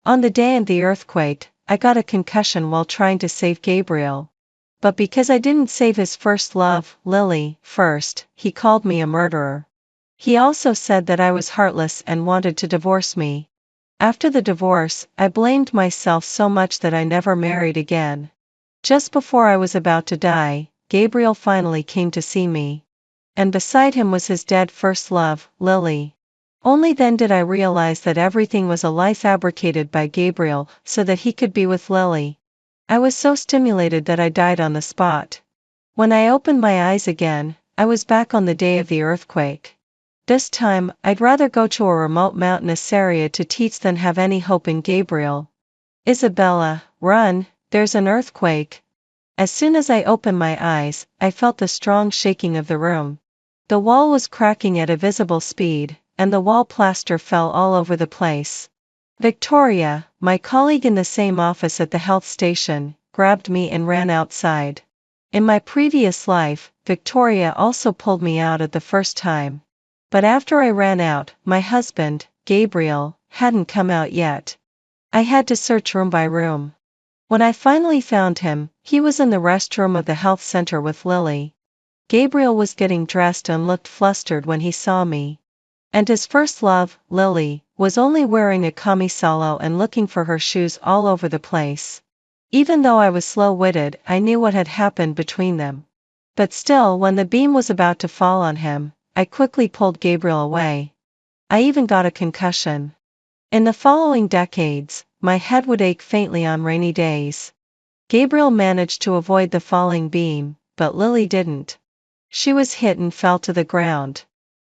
On the day of the earthquake, I got a concussion while trying to save Gabriel. But because I didn't save his first love, Lily, first, he called me a murderer. He also said that I was heartless and wanted to divorce me. After the divorce, I blamed myself so much that I never married again. Just before I was about to die, Gabriel finally came to see me. And beside him was his dead first love, Lily. Only then did I realize that everything was a lie fabricated by Gabriel so that he could be with Lily. I was so stimulated that I died on the spot. When I opened my eyes again, I was back on the day of the earthquake. This time, I'd rather go to a remote mountainous area to teach than have any hope in Gabriel. Isabella, run, there's an earthquake. As soon as I opened my eyes, I felt the strong shaking of the room. The wall was cracking at a visible speed, and the wall plaster fell all over the place. Victoria, my colleague in the same office at the health station, grabbed me and ran outside. In my previous life, Victoria also pulled me out at the first time. But after I ran out, my husband, Gabriel, hadn't come out yet. I had to search room by room. When I finally found him, he was in the restroom of the health center with Lily. Gabriel was getting dressed and looked flustered when he saw me. And his first love, Lily, was only wearing a camisolo and looking for her shoes all over the place. Even though I was slow-witted, I knew what had happened between them. But still, when the beam was about to fall on him, I quickly pulled Gabriel away. I even got a concussion. In the following decades, my head would ache faintly on rainy days. Gabriel managed to avoid the falling beam, but Lily didn't. She was hit and fell to the ground.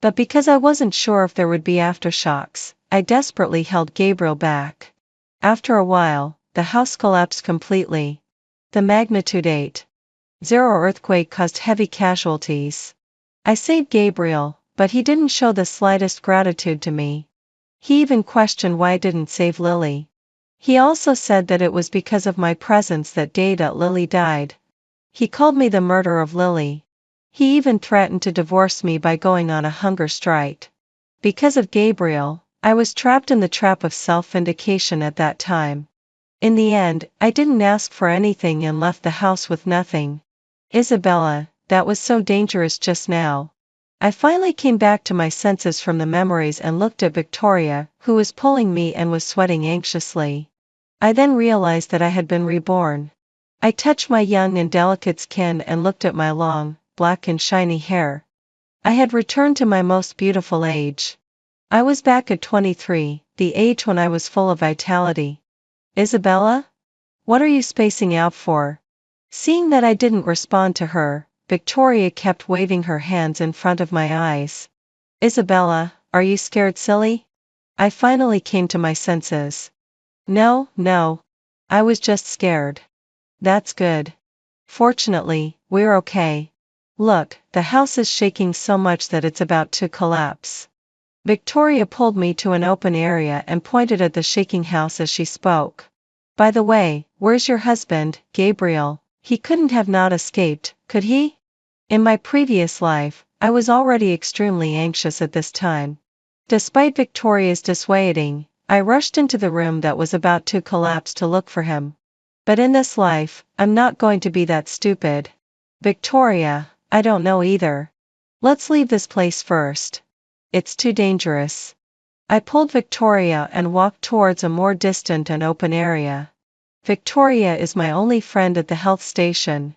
But because I wasn't sure if there would be aftershocks, I desperately held Gabriel back. After a while, the house collapsed completely. The magnitude 8.0 earthquake caused heavy casualties. I saved Gabriel, but he didn't show the slightest gratitude to me. He even questioned why I didn't save Lily. He also said that it was because of my presence that day that Lily died. He called me the murderer of Lily. He even threatened to divorce me by going on a hunger strike. Because of Gabriel, I was trapped in the trap of self-vindication at that time. In the end, I didn't ask for anything and left the house with nothing. Isabella, that was so dangerous just now. I finally came back to my senses from the memories and looked at Victoria, who was pulling me and was sweating anxiously. I then realized that I had been reborn. I touched my young and delicate skin and looked at my long, black and shiny hair. I had returned to my most beautiful age. I was back at 23, the age when I was full of vitality. Isabella? What are you spacing out for? Seeing that I didn't respond to her, Victoria kept waving her hands in front of my eyes. Isabella, are you scared, silly? I finally came to my senses. No, I was just scared. That's good. Fortunately, we're okay. Look, the house is shaking so much that it's about to collapse. Victoria pulled me to an open area and pointed at the shaking house as she spoke. By the way, where's your husband, Gabriel? He couldn't have not escaped, could he? In my previous life, I was already extremely anxious at this time. Despite Victoria's dissuading, I rushed into the room that was about to collapse to look for him. But in this life, I'm not going to be that stupid. Victoria, I don't know either. Let's leave this place first. It's too dangerous. I pulled Victoria and walked towards a more distant and open area. Victoria is my only friend at the health station.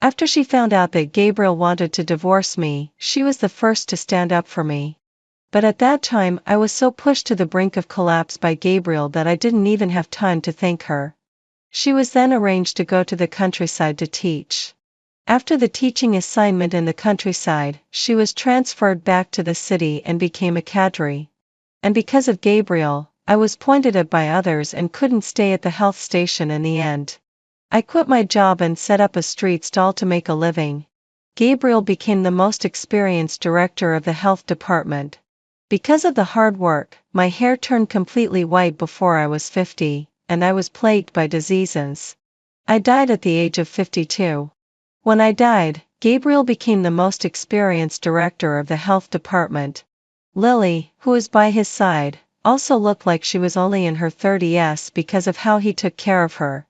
After she found out that Gabriel wanted to divorce me, she was the first to stand up for me. But at that time I was so pushed to the brink of collapse by Gabriel that I didn't even have time to thank her. She was then arranged to go to the countryside to teach. After the teaching assignment in the countryside, she was transferred back to the city and became a cadre. And because of Gabriel, I was pointed at by others and couldn't stay at the health station in the end. I quit my job and set up a street stall to make a living. Gabriel became the most experienced director of the health department. Because of the hard work, my hair turned completely white before I was 50, and I was plagued by diseases. I died at the age of 52. When I died, Gabriel became the most experienced director of the health department. Lily, who was by his side, also looked like she was only in her 30s because of how he took care of her.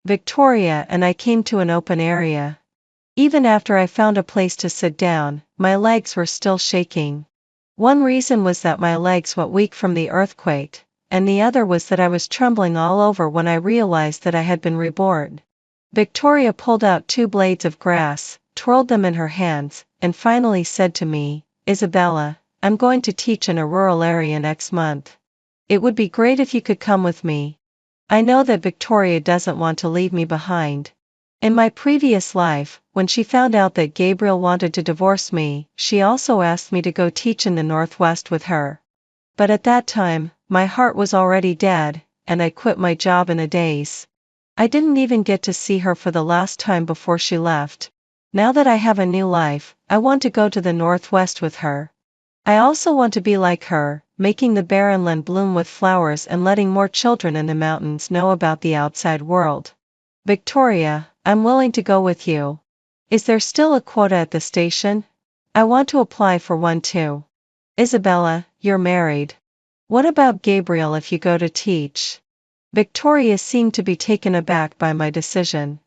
Victoria and I came to an open area. Even after I found a place to sit down, my legs were still shaking. One reason was that my legs were weak from the earthquake, and the other was that I was trembling all over when I realized that I had been reborn. Victoria pulled out 2 blades of grass, twirled them in her hands, and finally said to me, "Isabella, I'm going to teach in a rural area next month. It would be great if you could come with me." I know that Victoria doesn't want to leave me behind. In my previous life, when she found out that Gabriel wanted to divorce me, she also asked me to go teach in the Northwest with her. But at that time, my heart was already dead, and I quit my job in a daze. I didn't even get to see her for the last time before she left. Now that I have a new life, I want to go to the Northwest with her. I also want to be like her, making the barren land bloom with flowers and letting more children in the mountains know about the outside world. Victoria, I'm willing to go with you. Is there still a quota at the station? I want to apply for one too. Isabella, you're married. What about Gabriel if you go to teach? Victoria seemed to be taken aback by my decision.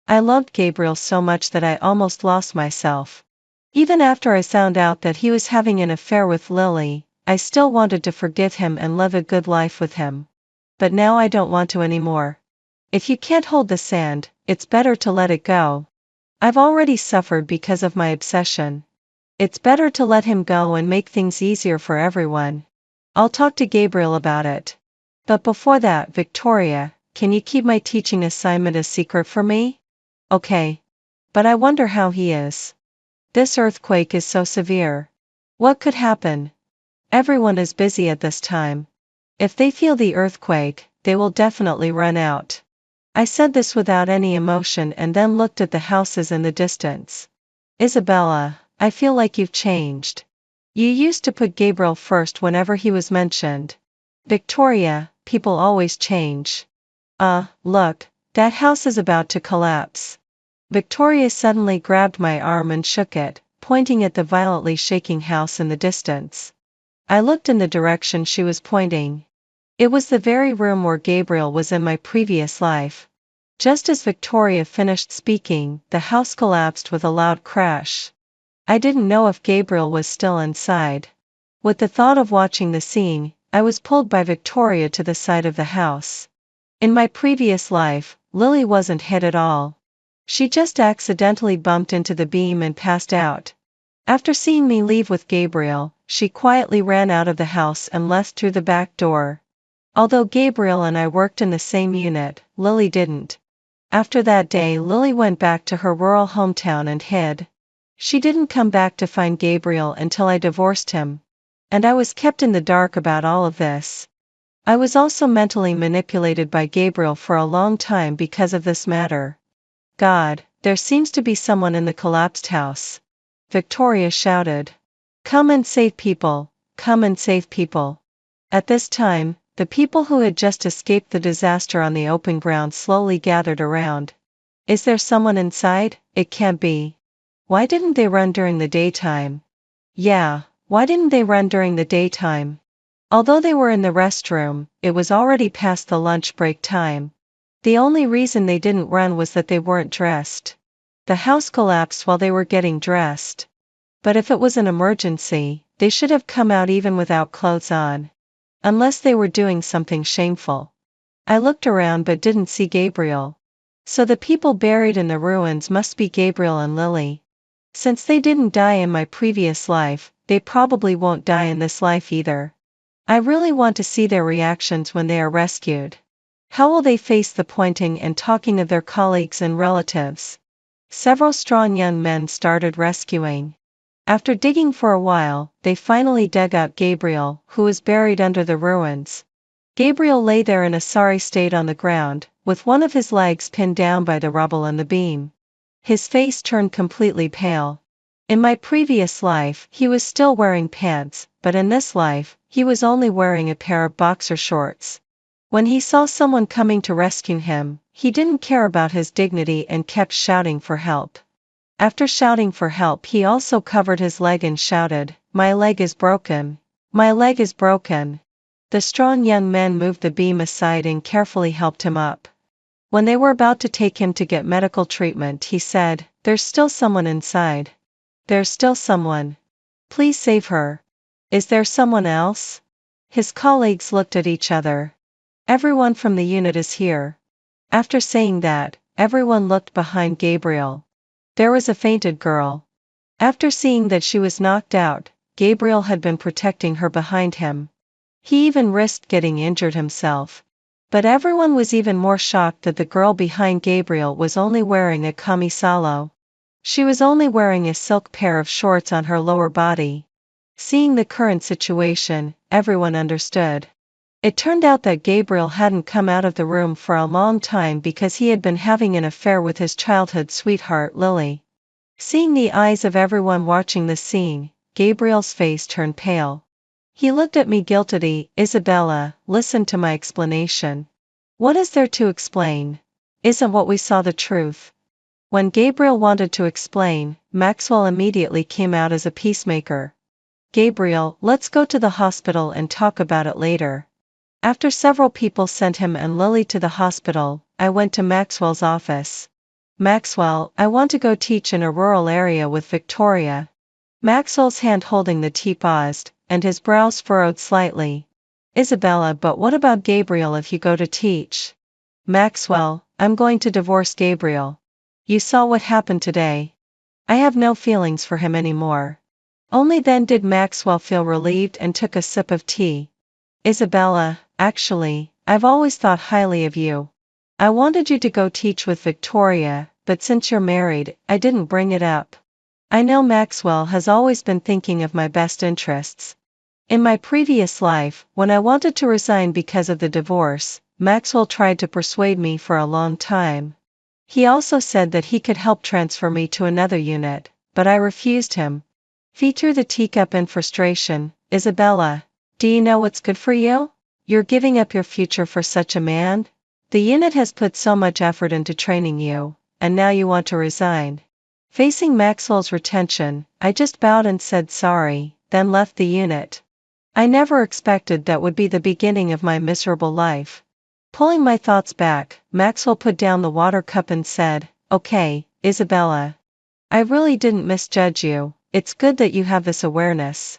I loved Gabriel so much that I almost lost myself. Even after I found out that he was having an affair with Lily, I still wanted to forgive him and live a good life with him. But now I don't want to anymore. If you can't hold the sand, it's better to let it go. I've already suffered because of my obsession. It's better to let him go and make things easier for everyone. I'll talk to Gabriel about it. But before that, Victoria, can you keep my teaching assignment a secret for me? Okay. But I wonder how he is. This earthquake is so severe. What could happen? Everyone is busy at this time. If they feel the earthquake, they will definitely run out. I said this without any emotion and then looked at the houses in the distance. Isabella, I feel like you've changed. You used to put Gabriel first whenever he was mentioned. Victoria, people always change. Look, that house is about to collapse. Victoria suddenly grabbed my arm and shook it, pointing at the violently shaking house in the distance. I looked in the direction she was pointing. It was the very room where Gabriel was in my previous life. Just as Victoria finished speaking, the house collapsed with a loud crash. I didn't know if Gabriel was still inside. With the thought of watching the scene, I was pulled by Victoria to the side of the house. In my previous life, Lily wasn't hit at all. She just accidentally bumped into the beam and passed out. After seeing me leave with Gabriel, she quietly ran out of the house and left through the back door. Although Gabriel and I worked in the same unit, Lily didn't. After that day, Lily went back to her rural hometown and hid. She didn't come back to find Gabriel until I divorced him. And I was kept in the dark about all of this. I was also mentally manipulated by Gabriel for a long time because of this matter. God, there seems to be someone in the collapsed house. Victoria shouted. Come and save people, come and save people. At this time, the people who had just escaped the disaster on the open ground slowly gathered around. Is there someone inside? It can't be. Why didn't they run during the daytime? Yeah, why didn't they run during the daytime? Although they were in the restroom, it was already past the lunch break time. The only reason they didn't run was that they weren't dressed. The house collapsed while they were getting dressed. But if it was an emergency, they should have come out even without clothes on. Unless they were doing something shameful. I looked around but didn't see Gabriel. So the people buried in the ruins must be Gabriel and Lily. Since they didn't die in my previous life, they probably won't die in this life either. I really want to see their reactions when they are rescued. How will they face the pointing and talking of their colleagues and relatives? Several strong young men started rescuing. After digging for a while, they finally dug out Gabriel, who was buried under the ruins. Gabriel lay there in a sorry state on the ground, with one of his legs pinned down by the rubble and the beam. His face turned completely pale. In my previous life, he was still wearing pants, but in this life, he was only wearing a pair of boxer shorts. When he saw someone coming to rescue him, he didn't care about his dignity and kept shouting for help. After shouting for help, he also covered his leg and shouted, "My leg is broken. My leg is broken." The strong young man moved the beam aside and carefully helped him up. When they were about to take him to get medical treatment, he said, "There's still someone inside. There's still someone. Please save her." "Is there someone else?" His colleagues looked at each other. "Everyone from the unit is here." After saying that, everyone looked behind Gabriel. There was a fainted girl. After seeing that she was knocked out, Gabriel had been protecting her behind him. He even risked getting injured himself. But everyone was even more shocked that the girl behind Gabriel was only wearing a camisalo. She was only wearing a silk pair of shorts on her lower body. Seeing the current situation, everyone understood. It turned out that Gabriel hadn't come out of the room for a long time because he had been having an affair with his childhood sweetheart Lily. Seeing the eyes of everyone watching the scene, Gabriel's face turned pale. He looked at me guiltily. "Isabella, listen to my explanation." "What is there to explain? Isn't what we saw the truth?" When Gabriel wanted to explain, Maxwell immediately came out as a peacemaker. "Gabriel, let's go to the hospital and talk about it later." After several people sent him and Lily to the hospital, I went to Maxwell's office. "Maxwell, I want to go teach in a rural area with Victoria." Maxwell's hand holding the tea paused, and his brows furrowed slightly. "Isabella, but what about Gabriel if you go to teach?" "Maxwell, I'm going to divorce Gabriel. You saw what happened today. I have no feelings for him anymore." Only then did Maxwell feel relieved and took a sip of tea. "Isabella, actually, I've always thought highly of you. I wanted you to go teach with Victoria, but since you're married, I didn't bring it up. I know Maxwell has always been thinking of my best interests. In my previous life, when I wanted to resign because of the divorce, Maxwell tried to persuade me for a long time. He also said that he could help transfer me to another unit, but I refused him." He threw the teacup in frustration. "Isabella, do you know what's good for you? You're giving up your future for such a man? The unit has put so much effort into training you, and now you want to resign." Facing Maxwell's retention, I just bowed and said sorry, then left the unit. I never expected that would be the beginning of my miserable life. Pulling my thoughts back, Maxwell put down the water cup and said, "Okay, Isabella. I really didn't misjudge you. It's good that you have this awareness.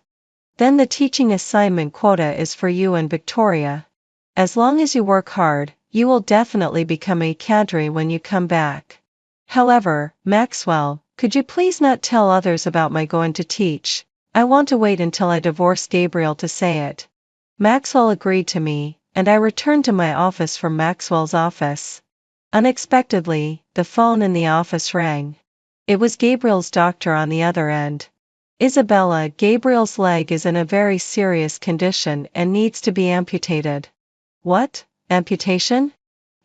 Then the teaching assignment quota is for you and Victoria. As long as you work hard, you will definitely become a cadre when you come back. However, Maxwell, could you please not tell others about my going to teach? I want to wait until I divorce Gabriel to say it." Maxwell agreed to me, and I returned to my office from Maxwell's office. Unexpectedly, the phone in the office rang. It was Gabriel's doctor on the other end. "Isabella, Gabriel's leg is in a very serious condition and needs to be amputated." "What? Amputation?"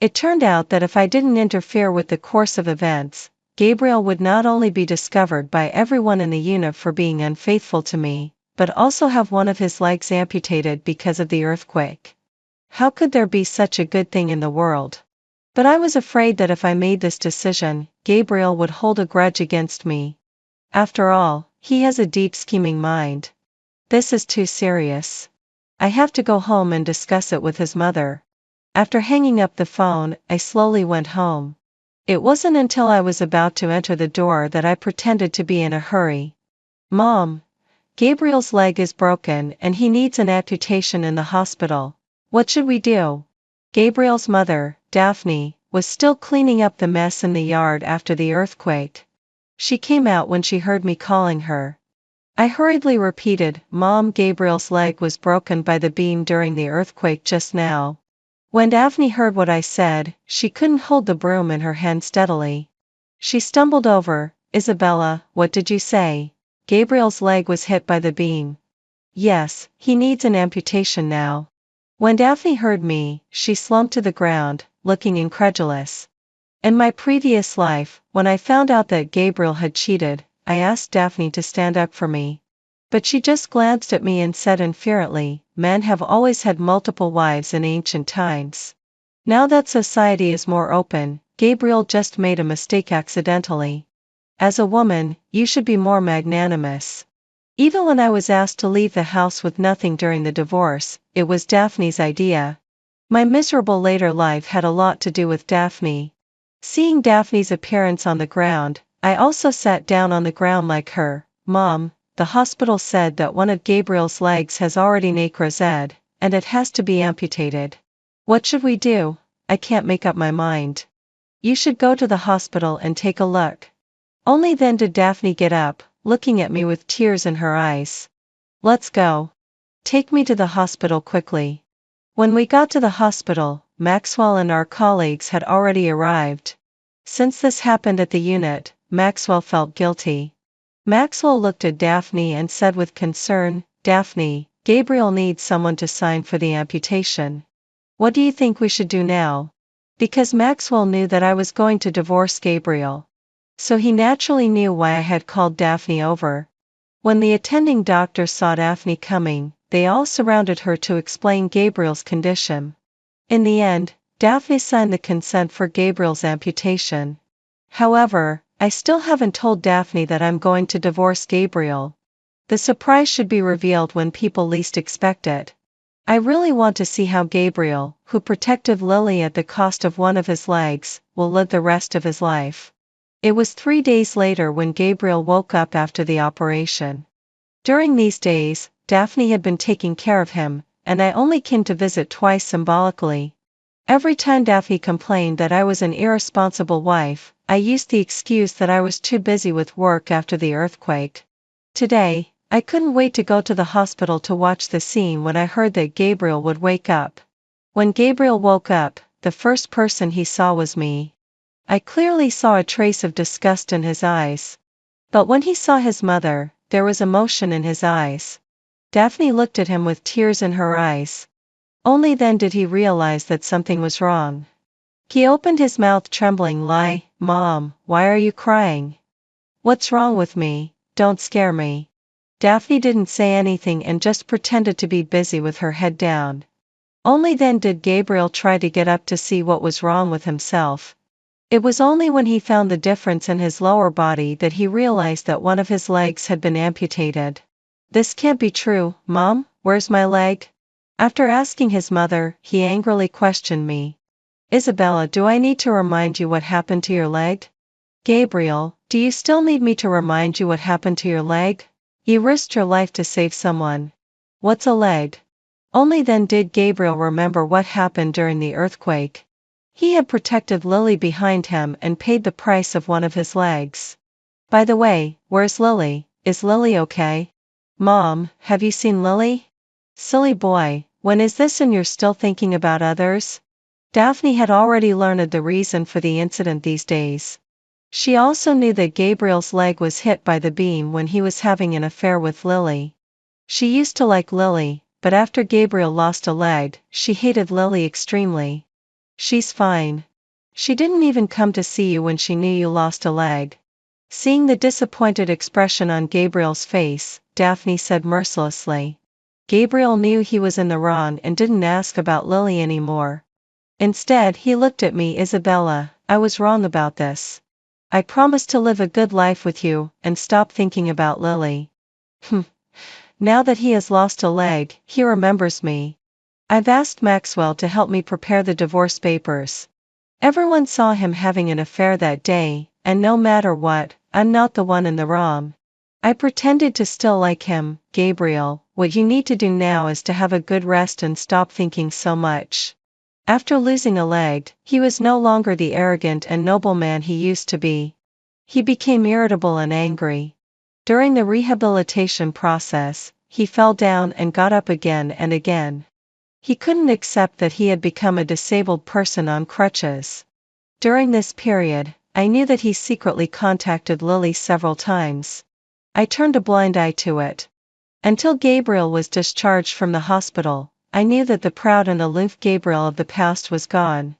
It turned out that if I didn't interfere with the course of events, Gabriel would not only be discovered by everyone in the unit for being unfaithful to me, but also have one of his legs amputated because of the earthquake. How could there be such a good thing in the world? But I was afraid that if I made this decision, Gabriel would hold a grudge against me. After all, he has a deep scheming mind. This is too serious. I have to go home and discuss it with his mother. After hanging up the phone, I slowly went home. It wasn't until I was about to enter the door that I pretended to be in a hurry. "Mom, Gabriel's leg is broken and he needs an amputation in the hospital. What should we do?" Gabriel's mother, Daphne, was still cleaning up the mess in the yard after the earthquake. She came out when she heard me calling her. I hurriedly repeated, "Mom, Gabriel's leg was broken by the beam during the earthquake just now." When Daphne heard what I said, she couldn't hold the broom in her hand steadily. She stumbled over. "Isabella, what did you say? Gabriel's leg was hit by the beam." "Yes, he needs an amputation now." When Daphne heard me, she slumped to the ground, looking incredulous. In my previous life, when I found out that Gabriel had cheated, I asked Daphne to stand up for me. But she just glanced at me and said infuriately, "Men have always had multiple wives in ancient times. Now that society is more open, Gabriel just made a mistake accidentally. As a woman, you should be more magnanimous." Even when I was asked to leave the house with nothing during the divorce, it was Daphne's idea. My miserable later life had a lot to do with Daphne. Seeing Daphne's appearance on the ground, I also sat down on the ground like her. Mom, the hospital said that one of Gabriel's legs has already necrosed, and it has to be amputated. What should we do? I can't make up my mind. You should go to the hospital and take a look. Only then did Daphne get up, looking at me with tears in her eyes. Let's go. Take me to the hospital quickly. When we got to the hospital, Maxwell and our colleagues had already arrived. Since this happened at the unit, Maxwell felt guilty. Maxwell looked at Daphne and said with concern, Daphne, Gabriel needs someone to sign for the amputation. What do you think we should do now? Because Maxwell knew that I was going to divorce Gabriel. So he naturally knew why I had called Daphne over. When the attending doctor saw Daphne coming, they all surrounded her to explain Gabriel's condition. In the end, Daphne signed the consent for Gabriel's amputation. However, I still haven't told Daphne that I'm going to divorce Gabriel. The surprise should be revealed when people least expect it. I really want to see how Gabriel, who protected Lily at the cost of one of his legs, will live the rest of his life. It was 3 days later when Gabriel woke up after the operation. During these days, Daphne had been taking care of him, and I only came to visit twice symbolically. Every time Daphne complained that I was an irresponsible wife, I used the excuse that I was too busy with work after the earthquake. Today, I couldn't wait to go to the hospital to watch the scene when I heard that Gabriel would wake up. When Gabriel woke up, the first person he saw was me. I clearly saw a trace of disgust in his eyes. But when he saw his mother, there was emotion in his eyes. Daphne looked at him with tears in her eyes. Only then did he realize that something was wrong. He opened his mouth trembling like, Mom, why are you crying? What's wrong with me? Don't scare me. Daphne didn't say anything and just pretended to be busy with her head down. Only then did Gabriel try to get up to see what was wrong with himself. It was only when he found the difference in his lower body that he realized that one of his legs had been amputated. This can't be true, Mom, where's my leg? After asking his mother, he angrily questioned me. Isabella, do I need to remind you what happened to your leg? Gabriel, do you still need me to remind you what happened to your leg? You risked your life to save someone. What's a leg? Only then did Gabriel remember what happened during the earthquake. He had protected Lily behind him and paid the price of one of his legs. By the way, where's Lily? Is Lily okay? Mom, have you seen Lily? Silly boy, when is this and you're still thinking about others? Daphne had already learned the reason for the incident these days. She also knew that Gabriel's leg was hit by the beam when he was having an affair with Lily. She used to like Lily, but after Gabriel lost a leg, she hated Lily extremely. She's fine. She didn't even come to see you when she knew you lost a leg. Seeing the disappointed expression on Gabriel's face, Daphne said mercilessly. Gabriel knew he was in the wrong and didn't ask about Lily anymore. Instead, he looked at me. Isabella, I was wrong about this. I promised to live a good life with you, and stop thinking about Lily. Now that he has lost a leg, he remembers me. I've asked Maxwell to help me prepare the divorce papers. Everyone saw him having an affair that day, and no matter what, I'm not the one in the wrong. I pretended to still like him. Gabriel, what you need to do now is to have a good rest and stop thinking so much. After losing a leg, he was no longer the arrogant and noble man he used to be. He became irritable and angry. During the rehabilitation process, he fell down and got up again and again. He couldn't accept that he had become a disabled person on crutches. During this period, I knew that he secretly contacted Lily several times. I turned a blind eye to it. Until Gabriel was discharged from the hospital, I knew that the proud and aloof Gabriel of the past was gone.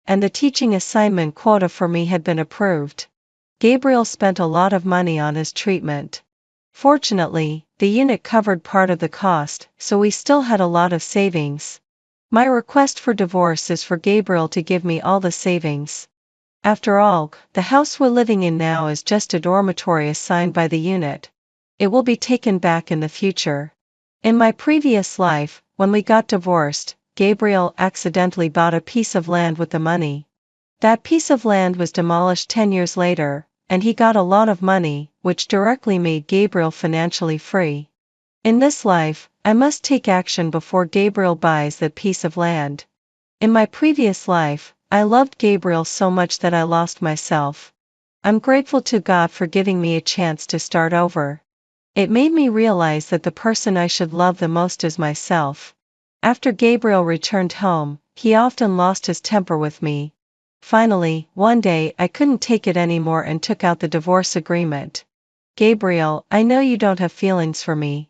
And the teaching assignment quota for me had been approved. Gabriel spent a lot of money on his treatment. Fortunately, the unit covered part of the cost, so we still had a lot of savings. My request for divorce is for Gabriel to give me all the savings. After all, the house we're living in now is just a dormitory assigned by the unit. It will be taken back in the future. In my previous life, when we got divorced, Gabriel accidentally bought a piece of land with the money. That piece of land was demolished 10 years later, and he got a lot of money, which directly made Gabriel financially free. In this life, I must take action before Gabriel buys that piece of land. In my previous life, I loved Gabriel so much that I lost myself. I'm grateful to God for giving me a chance to start over. It made me realize that the person I should love the most is myself. After Gabriel returned home, he often lost his temper with me. Finally, one day I couldn't take it anymore and took out the divorce agreement. Gabriel, I know you don't have feelings for me.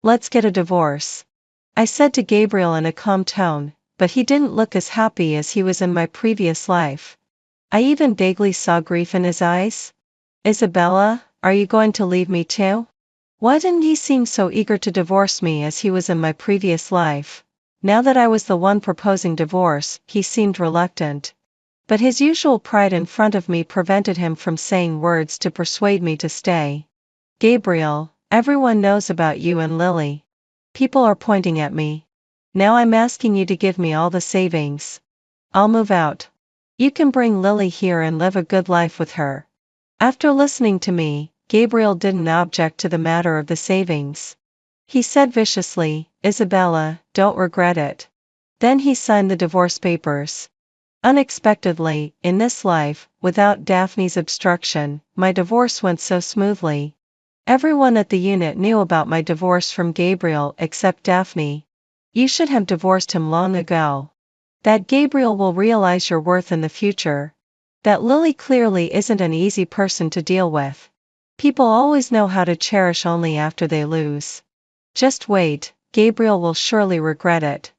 Let's get a divorce. I said to Gabriel in a calm tone, but he didn't look as happy as he was in my previous life. I even vaguely saw grief in his eyes. Isabella, are you going to leave me too? Why didn't he seem so eager to divorce me as he was in my previous life? Now that I was the one proposing divorce, he seemed reluctant. But his usual pride in front of me prevented him from saying words to persuade me to stay. Gabriel, everyone knows about you and Lily. People are pointing at me. Now I'm asking you to give me all the savings. I'll move out. You can bring Lily here and live a good life with her. After listening to me, Gabriel didn't object to the matter of the savings. He said viciously, Isabella, don't regret it. Then he signed the divorce papers. Unexpectedly, in this life, without Daphne's obstruction, my divorce went so smoothly. Everyone at the unit knew about my divorce from Gabriel except Daphne. You should have divorced him long ago. That Gabriel will realize your worth in the future. That Lily clearly isn't an easy person to deal with. People always know how to cherish only after they lose. Just wait, Gabriel will surely regret it.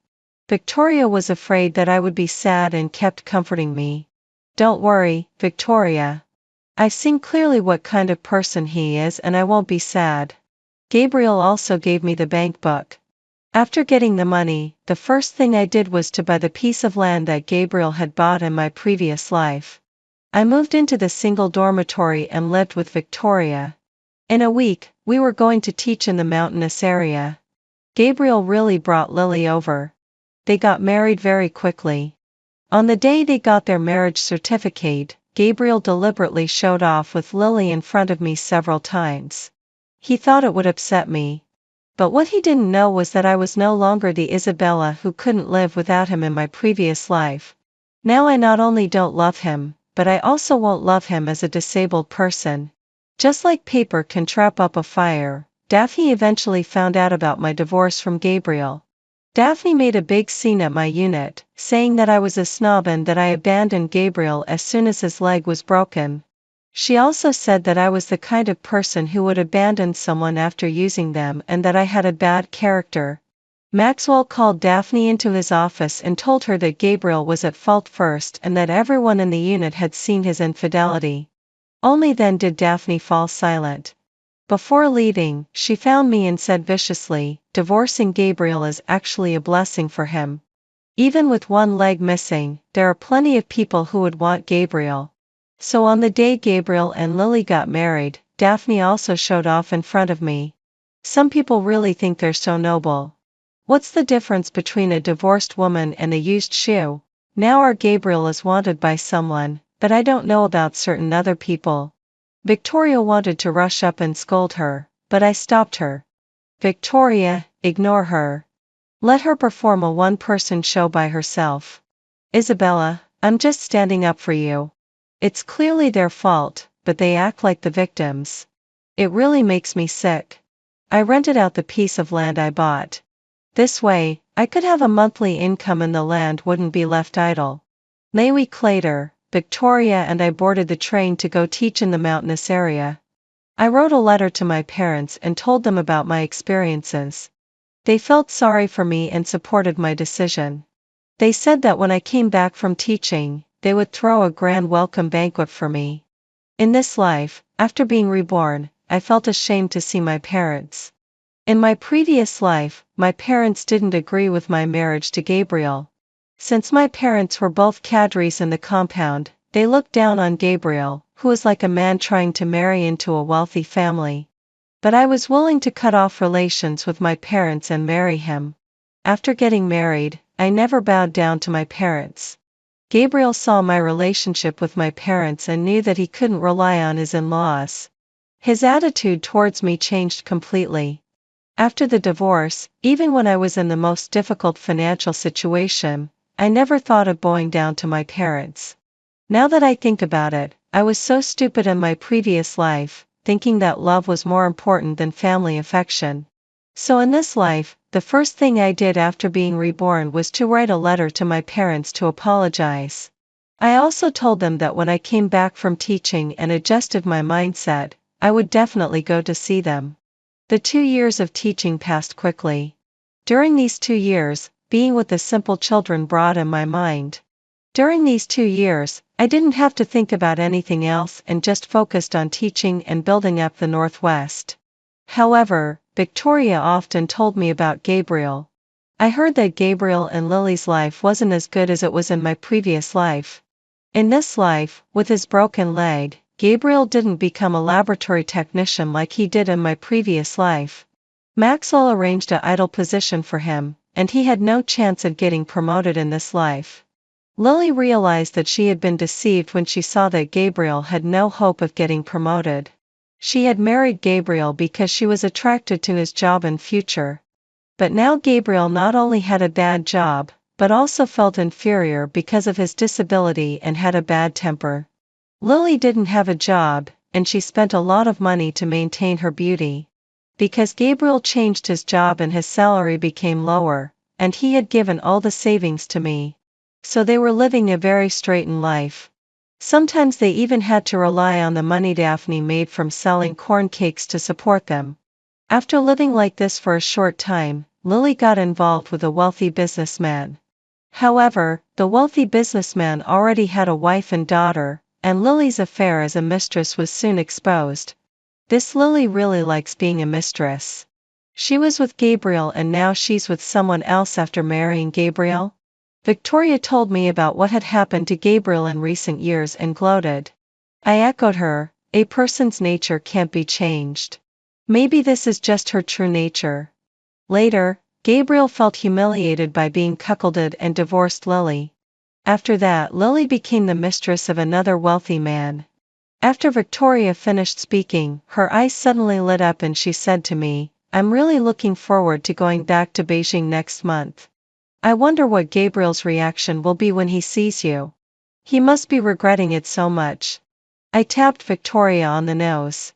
Victoria was afraid that I would be sad and kept comforting me. Don't worry, Victoria. I've seen clearly what kind of person he is and I won't be sad. Gabriel also gave me the bank book. After getting the money, the first thing I did was to buy the piece of land that Gabriel had bought in my previous life. I moved into the single dormitory and lived with Victoria. In a week, we were going to teach in the mountainous area. Gabriel really brought Lily over. They got married very quickly. On the day they got their marriage certificate, Gabriel deliberately showed off with Lily in front of me several times. He thought it would upset me. But what he didn't know was that I was no longer the Isabella who couldn't live without him in my previous life. Now I not only don't love him, but I also won't love him as a disabled person. Just like paper can trap up a fire, Daphne eventually found out about my divorce from Gabriel. Daphne made a big scene at my unit, saying that I was a snob and that I abandoned Gabriel as soon as his leg was broken. She also said that I was the kind of person who would abandon someone after using them and that I had a bad character. Maxwell called Daphne into his office and told her that Gabriel was at fault first and that everyone in the unit had seen his infidelity. Only then did Daphne fall silent. Before leaving, she found me and said viciously, divorcing Gabriel is actually a blessing for him. Even with one leg missing, there are plenty of people who would want Gabriel. So on the day Gabriel and Lily got married, Daphne also showed off in front of me. Some people really think they're so noble. What's the difference between a divorced woman and a used shoe? Now our Gabriel is wanted by someone, but I don't know about certain other people. Victoria wanted to rush up and scold her, but I stopped her. Victoria, ignore her. Let her perform a one-person show by herself. Isabella, I'm just standing up for you. It's clearly their fault, but they act like the victims. It really makes me sick. I rented out the piece of land I bought. This way, I could have a monthly income and the land wouldn't be left idle. A week later, Victoria and I boarded the train to go teach in the mountainous area. I wrote a letter to my parents and told them about my experiences. They felt sorry for me and supported my decision. They said that when I came back from teaching, they would throw a grand welcome banquet for me. In this life, after being reborn, I felt ashamed to see my parents. In my previous life, my parents didn't agree with my marriage to Gabriel. Since my parents were both cadres in the compound, they looked down on Gabriel, who was like a man trying to marry into a wealthy family. but I was willing to cut off relations with my parents and marry him. After getting married, I never bowed down to my parents. Gabriel saw my relationship with my parents and knew that he couldn't rely on his in-laws. His attitude towards me changed completely. After the divorce, even when I was in the most difficult financial situation, I never thought of bowing down to my parents. Now that I think about it, I was so stupid in my previous life, thinking that love was more important than family affection. So in this life, the first thing I did after being reborn was to write a letter to my parents to apologize. I also told them that when I came back from teaching and adjusted my mindset, I would definitely go to see them. The 2 years of teaching passed quickly. During these 2 years, being with the simple children brought in my mind. During these 2 years, I didn't have to think about anything else and just focused on teaching and building up the Northwest. However, Victoria often told me about Gabriel. I heard that Gabriel and Lily's life wasn't as good as it was in my previous life. In this life, with his broken leg, Gabriel didn't become a laboratory technician like he did in my previous life. Maxwell arranged an idle position for him, and he had no chance of getting promoted in this life. Lily realized that she had been deceived when she saw that Gabriel had no hope of getting promoted. She had married Gabriel because she was attracted to his job and future. But now Gabriel not only had a bad job, but also felt inferior because of his disability and had a bad temper. Lily didn't have a job, and she spent a lot of money to maintain her beauty. Because Gabriel changed his job and his salary became lower, and he had given all the savings to me. So they were living a very straitened life. Sometimes they even had to rely on the money Daphne made from selling corn cakes to support them. After living like this for a short time, Lily got involved with a wealthy businessman. However, the wealthy businessman already had a wife and daughter, and Lily's affair as a mistress was soon exposed. This Lily really likes being a mistress. She was with Gabriel and now she's with someone else after marrying Gabriel. Victoria told me about what had happened to Gabriel in recent years and gloated. I echoed her, a person's nature can't be changed. Maybe this is just her true nature. Later, Gabriel felt humiliated by being cuckolded and divorced Lily. After that, Lily became the mistress of another wealthy man. After Victoria finished speaking, her eyes suddenly lit up and she said to me, "I'm really looking forward to going back to Beijing next month. I wonder what Gabriel's reaction will be when he sees you. He must be regretting it so much." I tapped Victoria on the nose.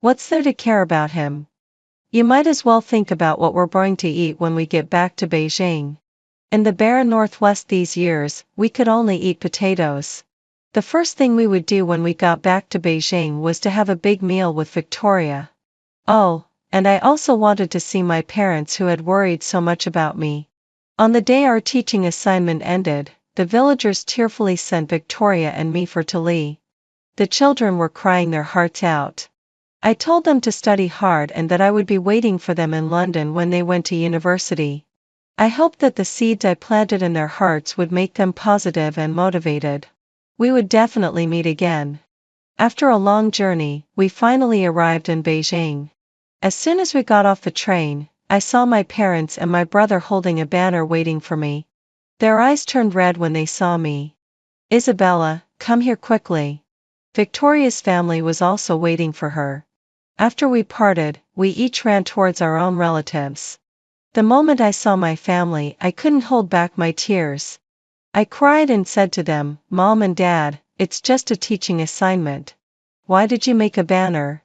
"What's there to care about him? You might as well think about what we're going to eat when we get back to Beijing. In the barren Northwest these years, we could only eat potatoes." The first thing we would do when we got back to Beijing was to have a big meal with Victoria. Oh, and I also wanted to see my parents who had worried so much about me. On the day our teaching assignment ended, the villagers tearfully sent Victoria and me for Tali. The children were crying their hearts out. I told them to study hard and that I would be waiting for them in London when they went to university. I hoped that the seeds I planted in their hearts would make them positive and motivated. We would definitely meet again. After a long journey, we finally arrived in Beijing. As soon as we got off the train, I saw my parents and my brother holding a banner waiting for me. Their eyes turned red when they saw me. "Isabella, come here quickly." Victoria's family was also waiting for her. After we parted, we each ran towards our own relatives. The moment I saw my family, I couldn't hold back my tears. I cried and said to them, "Mom and Dad, it's just a teaching assignment. Why did you make a banner?"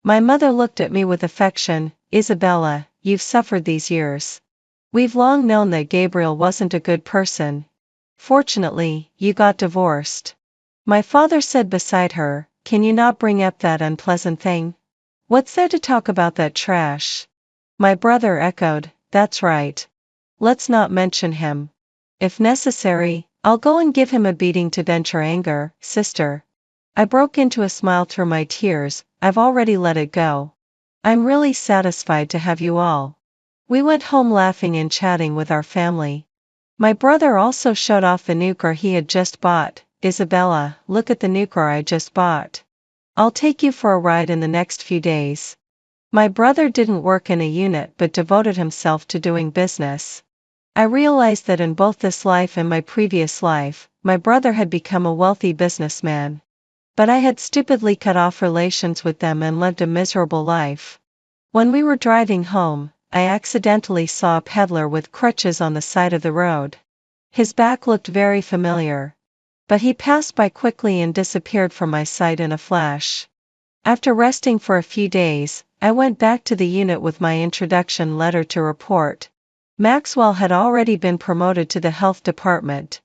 My mother looked at me with affection. "Isabella, you've suffered these years. We've long known that Gabriel wasn't a good person. Fortunately, you got divorced." My father said beside her, "Can you not bring up that unpleasant thing? What's there to talk about that trash?" My brother echoed, "That's right. Let's not mention him. If necessary, I'll go and give him a beating to vent your anger, sister." I broke into a smile through my tears. "I've already let it go. I'm really satisfied to have you all." We went home laughing and chatting with our family. My brother also showed off the new car he had just bought. "Isabella, look at the new car I just bought. I'll take you for a ride in the next few days." My brother didn't work in a unit but devoted himself to doing business. I realized that in both this life and my previous life, my brother had become a wealthy businessman. But I had stupidly cut off relations with them and lived a miserable life. When we were driving home, I accidentally saw a peddler with crutches on the side of the road. His back looked very familiar. But he passed by quickly and disappeared from my sight in a flash. After resting for a few days, I went back to the unit with my introduction letter to report. Maxwell had already been promoted to the health department.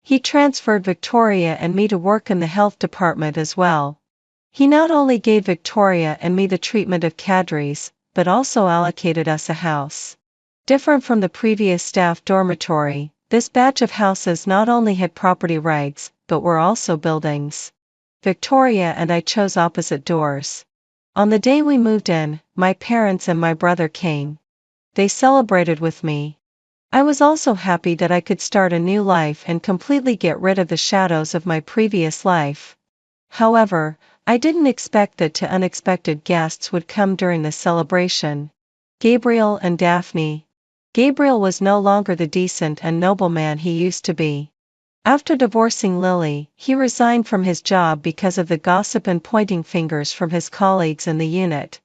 He transferred Victoria and me to work in the health department as well. He not only gave Victoria and me the treatment of cadres, but also allocated us a house. Different from the previous staff dormitory, this batch of houses not only had property rights, but were also buildings. Victoria and I chose opposite doors. On the day we moved in, my parents and my brother came. They celebrated with me. I was also happy that I could start a new life and completely get rid of the shadows of my previous life. However, I didn't expect that two unexpected guests would come during the celebration. Gabriel and Daphne. Gabriel was no longer the decent and noble man he used to be. After divorcing Lily, he resigned from his job because of the gossip and pointing fingers from his colleagues in the unit.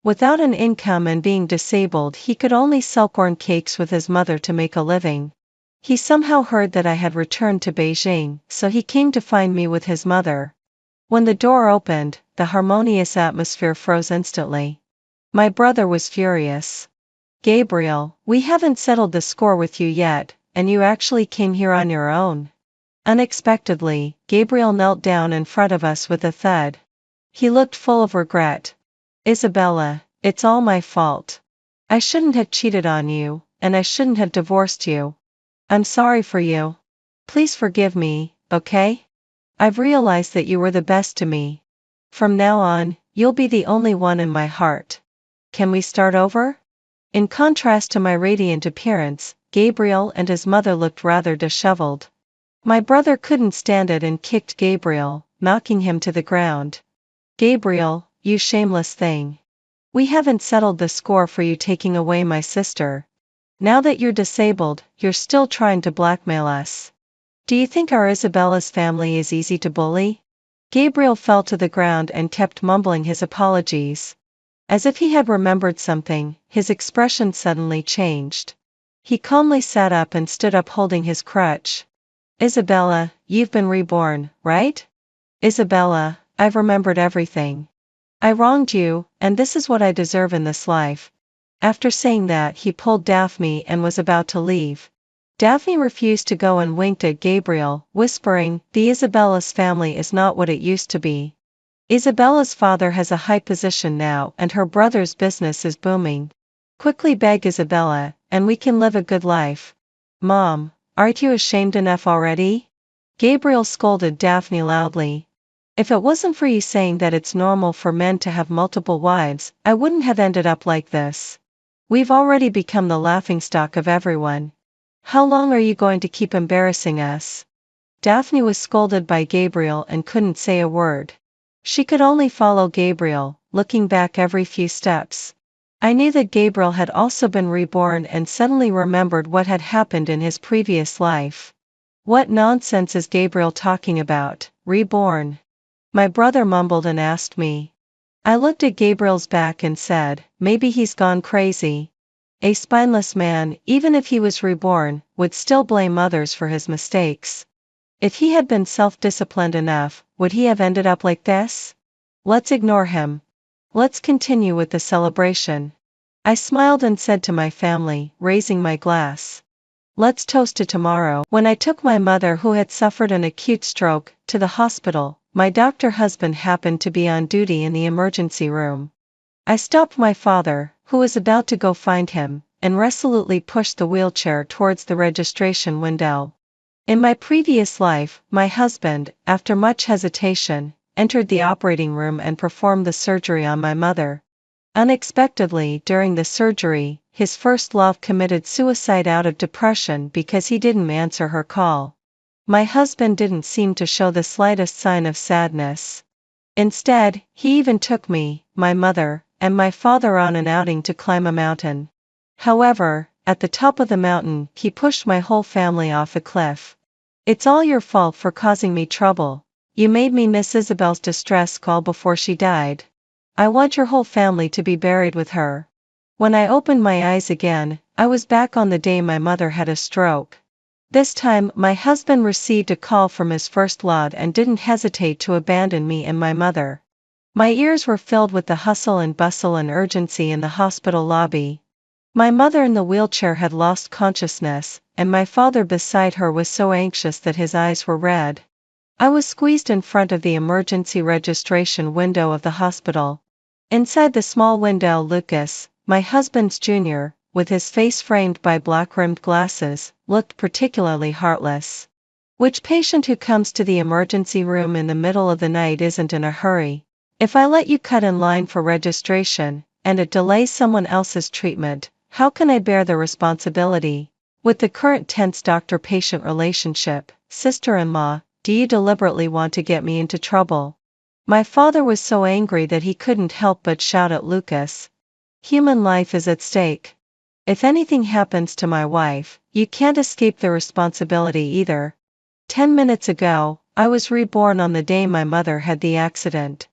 Without an income and being disabled, he could only sell corn cakes with his mother to make a living. He somehow heard that I had returned to Beijing, so he came to find me with his mother. When the door opened, the harmonious atmosphere froze instantly. My brother was furious. "Gabriel, we haven't settled the score with you yet, and you actually came here on your own." Unexpectedly, Gabriel knelt down in front of us with a thud. He looked full of regret. "Isabella, it's all my fault. I shouldn't have cheated on you, and I shouldn't have divorced you. I'm sorry for you. Please forgive me, okay? I've realized that you were the best to me. From now on, you'll be the only one in my heart. Can we start over?" In contrast to my radiant appearance, Gabriel and his mother looked rather disheveled. My brother couldn't stand it and kicked Gabriel, knocking him to the ground. "Gabriel, you shameless thing. We haven't settled the score for you taking away my sister. Now that you're disabled, you're still trying to blackmail us. Do you think our Isabella's family is easy to bully?" Gabriel fell to the ground and kept mumbling his apologies. As if he had remembered something, his expression suddenly changed. He calmly sat up and stood up holding his crutch. "Isabella, you've been reborn, right? Isabella, I've remembered everything. I wronged you, and this is what I deserve in this life." After saying that, he pulled Daphne and was about to leave. Daphne refused to go and winked at Gabriel, whispering, "The Isabella's family is not what it used to be. Isabella's father has a high position now and her brother's business is booming. Quickly beg Isabella, and we can live a good life." "Mom, aren't you ashamed enough already?" Gabriel scolded Daphne loudly. "If it wasn't for you saying that it's normal for men to have multiple wives, I wouldn't have ended up like this. We've already become the laughingstock of everyone. How long are you going to keep embarrassing us?" Daphne was scolded by Gabriel and couldn't say a word. She could only follow Gabriel, looking back every few steps. I knew that Gabriel had also been reborn and suddenly remembered what had happened in his previous life. "What nonsense is Gabriel talking about, reborn?" my brother mumbled and asked me. I looked at Gabriel's back and said, "Maybe he's gone crazy." A spineless man, even if he was reborn, would still blame others for his mistakes. If he had been self-disciplined enough, would he have ended up like this? Let's ignore him. Let's continue with the celebration. I smiled and said to my family, raising my glass, "Let's toast to tomorrow." When I took my mother, who had suffered an acute stroke, to the hospital, my doctor husband happened to be on duty in the emergency room. I stopped my father, who was about to go find him, and resolutely pushed the wheelchair towards the registration window. In my previous life, my husband, after much hesitation, entered the operating room and performed the surgery on my mother. Unexpectedly, during the surgery, his first love committed suicide out of depression because he didn't answer her call. My husband didn't seem to show the slightest sign of sadness. Instead, he even took me, my mother, and my father on an outing to climb a mountain. However, at the top of the mountain, he pushed my whole family off a cliff. It's all your fault for causing me trouble. You made me miss Isabel's distress call before she died. I want your whole family to be buried with her. When I opened my eyes again, I was back on the day my mother had a stroke. This time, my husband received a call from his first lot and didn't hesitate to abandon me and my mother. My ears were filled with the hustle and bustle and urgency in the hospital lobby. My mother in the wheelchair had lost consciousness, and my father beside her was so anxious that his eyes were red. I was squeezed in front of the emergency registration window of the hospital. Inside the small window, Lucas, my husband's junior, with his face framed by black-rimmed glasses, looked particularly heartless. Which patient who comes to the emergency room in the middle of the night isn't in a hurry? If I let you cut in line for registration, and it delays someone else's treatment, how can I bear the responsibility? With the current tense doctor-patient relationship, sister-in-law, do you deliberately want to get me into trouble? My father was so angry that he couldn't help but shout at Lucas. Human life is at stake. If anything happens to my wife, you can't escape the responsibility either. 10 minutes ago, I was reborn on the day my mother had the accident.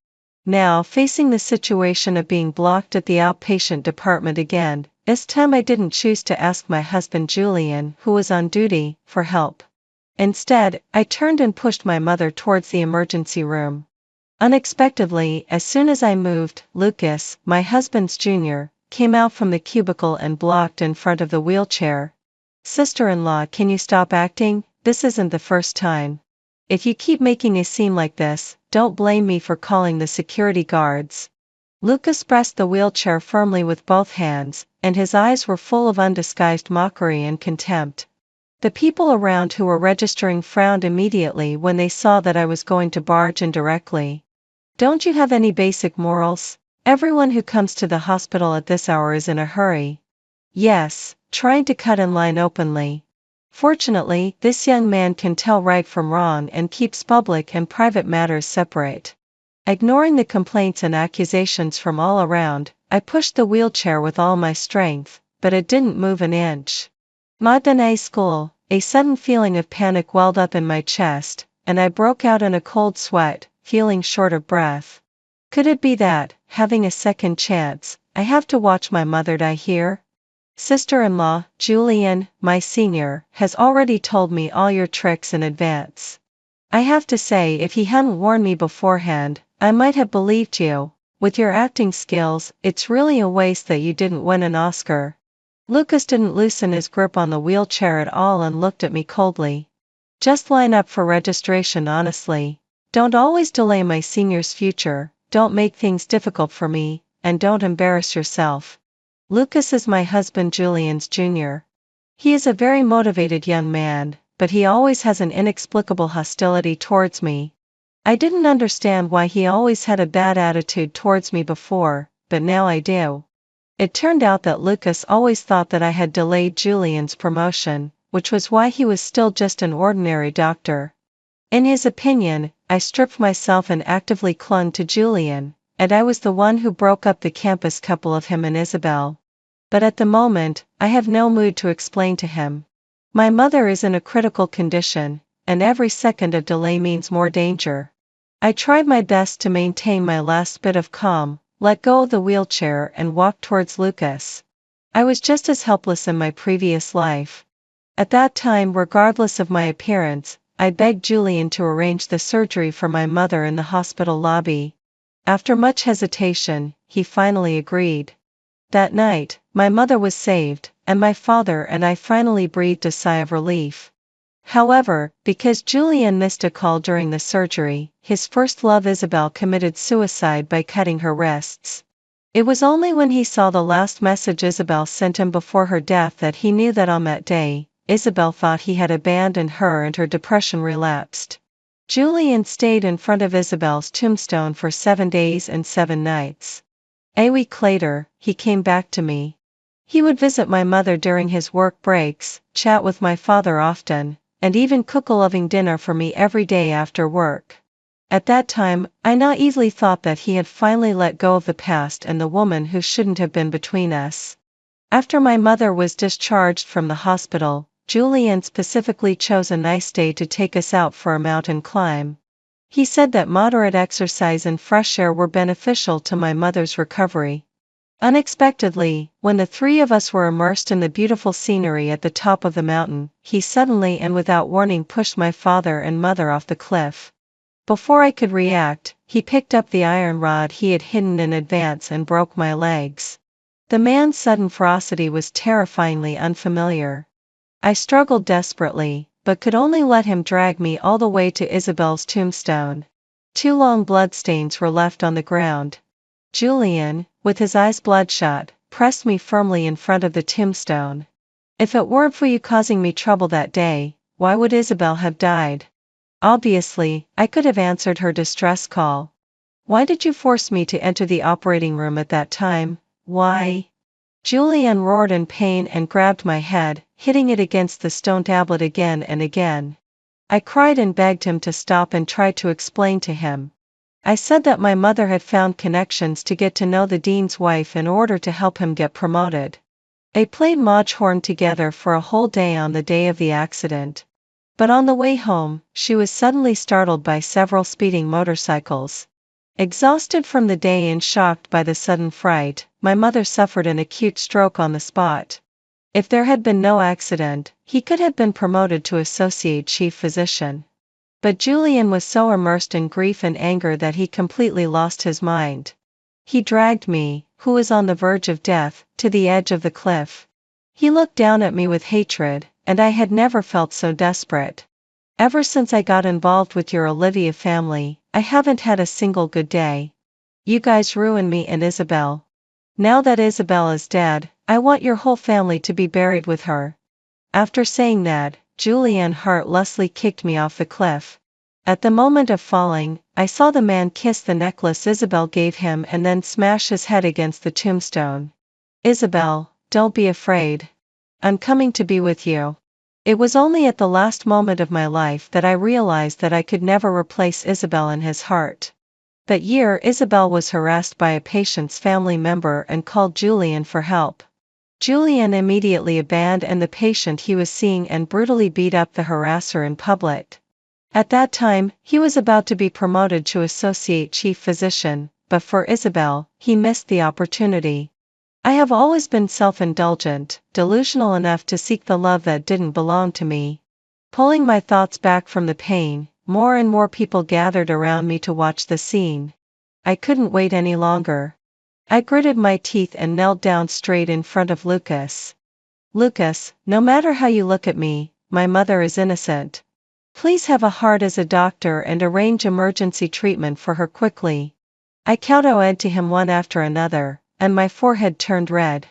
Now, facing the situation of being blocked at the outpatient department again, this time I didn't choose to ask my husband Julian, who was on duty, for help. Instead, I turned and pushed my mother towards the emergency room. Unexpectedly, as soon as I moved, Lucas, my husband's junior, came out from the cubicle and blocked in front of the wheelchair. Sister-in-law, can you stop acting? This isn't the first time. If you keep making a scene like this, don't blame me for calling the security guards. Lucas pressed the wheelchair firmly with both hands, and his eyes were full of undisguised mockery and contempt. The people around who were registering frowned immediately when they saw that I was going to barge in directly. Don't you have any basic morals? Everyone who comes to the hospital at this hour is in a hurry. Yes, trying to cut in line openly. Fortunately, this young man can tell right from wrong and keeps public and private matters separate. Ignoring the complaints and accusations from all around, I pushed the wheelchair with all my strength, but it didn't move an inch. Matinee school, a sudden feeling of panic welled up in my chest, and I broke out in a cold sweat, feeling short of breath. Could it be that, having a second chance, I have to watch my mother die here? Sister-in-law, Julian, my senior, has already told me all your tricks in advance. I have to say, if he hadn't warned me beforehand, I might have believed you. With your acting skills, it's really a waste that you didn't win an Oscar. Lucas didn't loosen his grip on the wheelchair at all and looked at me coldly. Just line up for registration honestly. Don't always delay my senior's future, don't make things difficult for me, and don't embarrass yourself. Lucas is my husband Julian's junior. He is a very motivated young man, but he always has an inexplicable hostility towards me. I didn't understand why he always had a bad attitude towards me before, but now I do. It turned out that Lucas always thought that I had delayed Julian's promotion, which was why he was still just an ordinary doctor. In his opinion, I stripped myself and actively clung to Julian, and I was the one who broke up the campus couple of him and Isabel. But at the moment, I have no mood to explain to him. My mother is in a critical condition, and every second of delay means more danger. I tried my best to maintain my last bit of calm, let go of the wheelchair and walked towards Lucas. I was just as helpless in my previous life. At that time, regardless of my appearance, I begged Julian to arrange the surgery for my mother in the hospital lobby. After much hesitation, he finally agreed. That night, my mother was saved, and my father and I finally breathed a sigh of relief. However, because Julian missed a call during the surgery, his first love Isabel committed suicide by cutting her wrists. It was only when he saw the last message Isabel sent him before her death that he knew that on that day, Isabel thought he had abandoned her and her depression relapsed. Julian stayed in front of Isabel's tombstone for 7 days and 7 nights. A week later, he came back to me. He would visit my mother during his work breaks, chat with my father often, and even cook a loving dinner for me every day after work. At that time, I naively thought that he had finally let go of the past and the woman who shouldn't have been between us. After my mother was discharged from the hospital, Julian specifically chose a nice day to take us out for a mountain climb. He said that moderate exercise and fresh air were beneficial to my mother's recovery. Unexpectedly, when the three of us were immersed in the beautiful scenery at the top of the mountain, he suddenly and without warning pushed my father and mother off the cliff. Before I could react, he picked up the iron rod he had hidden in advance and broke my legs. The man's sudden ferocity was terrifyingly unfamiliar. I struggled desperately, but could only let him drag me all the way to Isabel's tombstone. 2 long bloodstains were left on the ground. Julian, with his eyes bloodshot, pressed me firmly in front of the tombstone. If it weren't for you causing me trouble that day, why would Isabel have died? Obviously, I could have answered her distress call. Why did you force me to enter the operating room at that time? Why? Julian roared in pain and grabbed my head, hitting it against the stone tablet again and again. I cried and begged him to stop and tried to explain to him. I said that my mother had found connections to get to know the dean's wife in order to help him get promoted. They played Mauchhorn together for a whole day on the day of the accident. But on the way home, she was suddenly startled by several speeding motorcycles. Exhausted from the day and shocked by the sudden fright, my mother suffered an acute stroke on the spot. If there had been no accident, he could have been promoted to associate chief physician. But Julian was so immersed in grief and anger that he completely lost his mind. He dragged me, who was on the verge of death, to the edge of the cliff. He looked down at me with hatred, and I had never felt so desperate. Ever since I got involved with your Olivia family, I haven't had a single good day. You guys ruined me and Isabel. Now that Isabel is dead, I want your whole family to be buried with her. After saying that, Julian heartlessly kicked me off the cliff. At the moment of falling, I saw the man kiss the necklace Isabel gave him and then smash his head against the tombstone. Isabel, don't be afraid. I'm coming to be with you. It was only at the last moment of my life that I realized that I could never replace Isabel in his heart. That year Isabel was harassed by a patient's family member and called Julian for help. Julian immediately abandoned the patient he was seeing and brutally beat up the harasser in public. At that time, he was about to be promoted to associate chief physician, but for Isabel, he missed the opportunity. I have always been self-indulgent, delusional enough to seek the love that didn't belong to me. Pulling my thoughts back from the pain, more and more people gathered around me to watch the scene. I couldn't wait any longer. I gritted my teeth and knelt down straight in front of Lucas. Lucas, no matter how you look at me, my mother is innocent. Please have a heart as a doctor and arrange emergency treatment for her quickly. I kowtowed to him one after another, and my forehead turned red.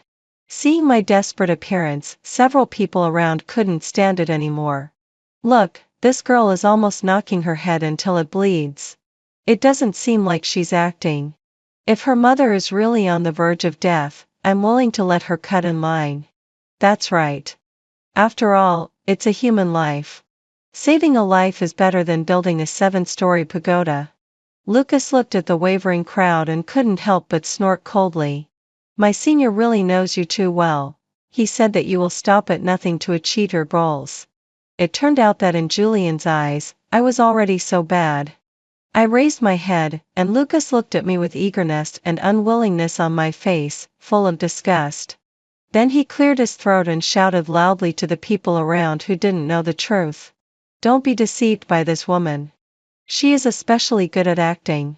Seeing my desperate appearance, several people around couldn't stand it anymore. Look, this girl is almost knocking her head until it bleeds. It doesn't seem like she's acting. If her mother is really on the verge of death, I'm willing to let her cut in line. That's right. After all, it's a human life. Saving a life is better than building a 7-story pagoda. Lucas looked at the wavering crowd and couldn't help but snort coldly. My senior really knows you too well. He said that you will stop at nothing to achieve your goals. It turned out that in Julian's eyes, I was already so bad. I raised my head, and Lucas looked at me with eagerness and unwillingness on my face, full of disgust. Then he cleared his throat and shouted loudly to the people around who didn't know the truth. Don't be deceived by this woman. She is especially good at acting.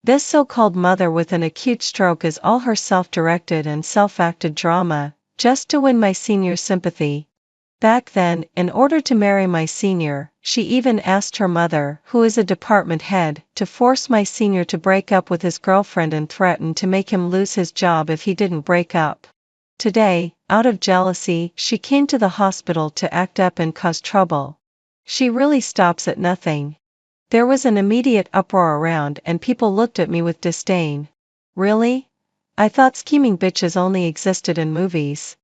This so-called mother with an acute stroke is all her self-directed and self-acted drama, just to win my senior's sympathy. Back then, in order to marry my senior, she even asked her mother, who is a department head, to force my senior to break up with his girlfriend and threatened to make him lose his job if he didn't break up. Today, out of jealousy, she came to the hospital to act up and cause trouble. She really stops at nothing. There was an immediate uproar around and people looked at me with disdain. Really? I thought scheming bitches only existed in movies.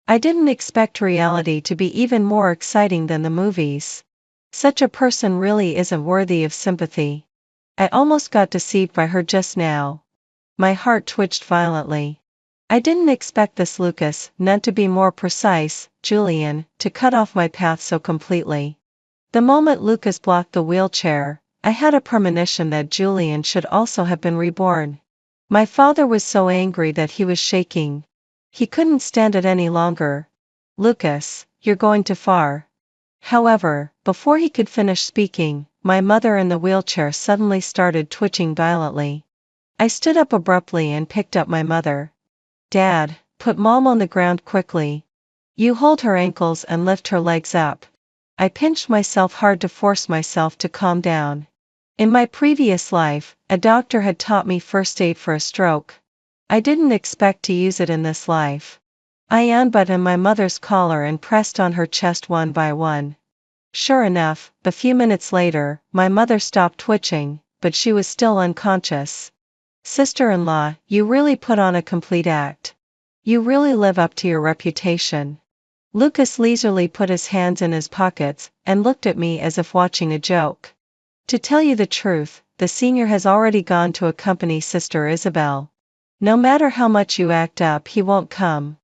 I didn't expect reality to be even more exciting than the movies. Such a person really isn't worthy of sympathy. I almost got deceived by her just now. My heart twitched violently. I didn't expect this Lucas, not to be more precise, Julian, to cut off my path so completely. The moment Lucas blocked the wheelchair, I had a premonition that Julian should also have been reborn. My father was so angry that he was shaking. He couldn't stand it any longer. Lucas, you're going too far. However, before he could finish speaking, my mother in the wheelchair suddenly started twitching violently. I stood up abruptly and picked up my mother. Dad, put Mom on the ground quickly. You hold her ankles and lift her legs up. I pinched myself hard to force myself to calm down. In my previous life, a doctor had taught me first aid for a stroke. I didn't expect to use it in this life. I unbuttoned my mother's collar and pressed on her chest one by one. Sure enough, a few minutes later, my mother stopped twitching, but she was still unconscious. Sister-in-law, you really put on a complete act. You really live up to your reputation. Lucas leisurely put his hands in his pockets and looked at me as if watching a joke. To tell you the truth, the senior has already gone to accompany Sister Isabel. No matter how much you act up, he won't come.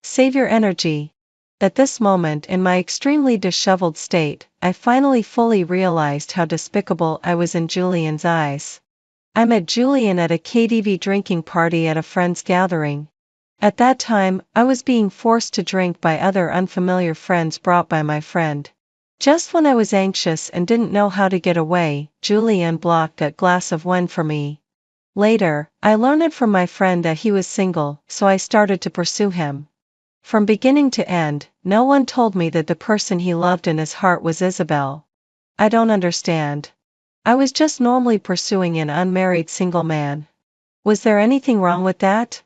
Save your energy. At this moment in my extremely disheveled state, I finally fully realized how despicable I was in Julian's eyes. I met Julian at a KTV drinking party at a friend's gathering. At that time, I was being forced to drink by other unfamiliar friends brought by my friend. Just when I was anxious and didn't know how to get away, Julian blocked a glass of wine for me. Later, I learned from my friend that he was single, so I started to pursue him. From beginning to end, no one told me that the person he loved in his heart was Isabel. I don't understand. I was just normally pursuing an unmarried single man. Was there anything wrong with that?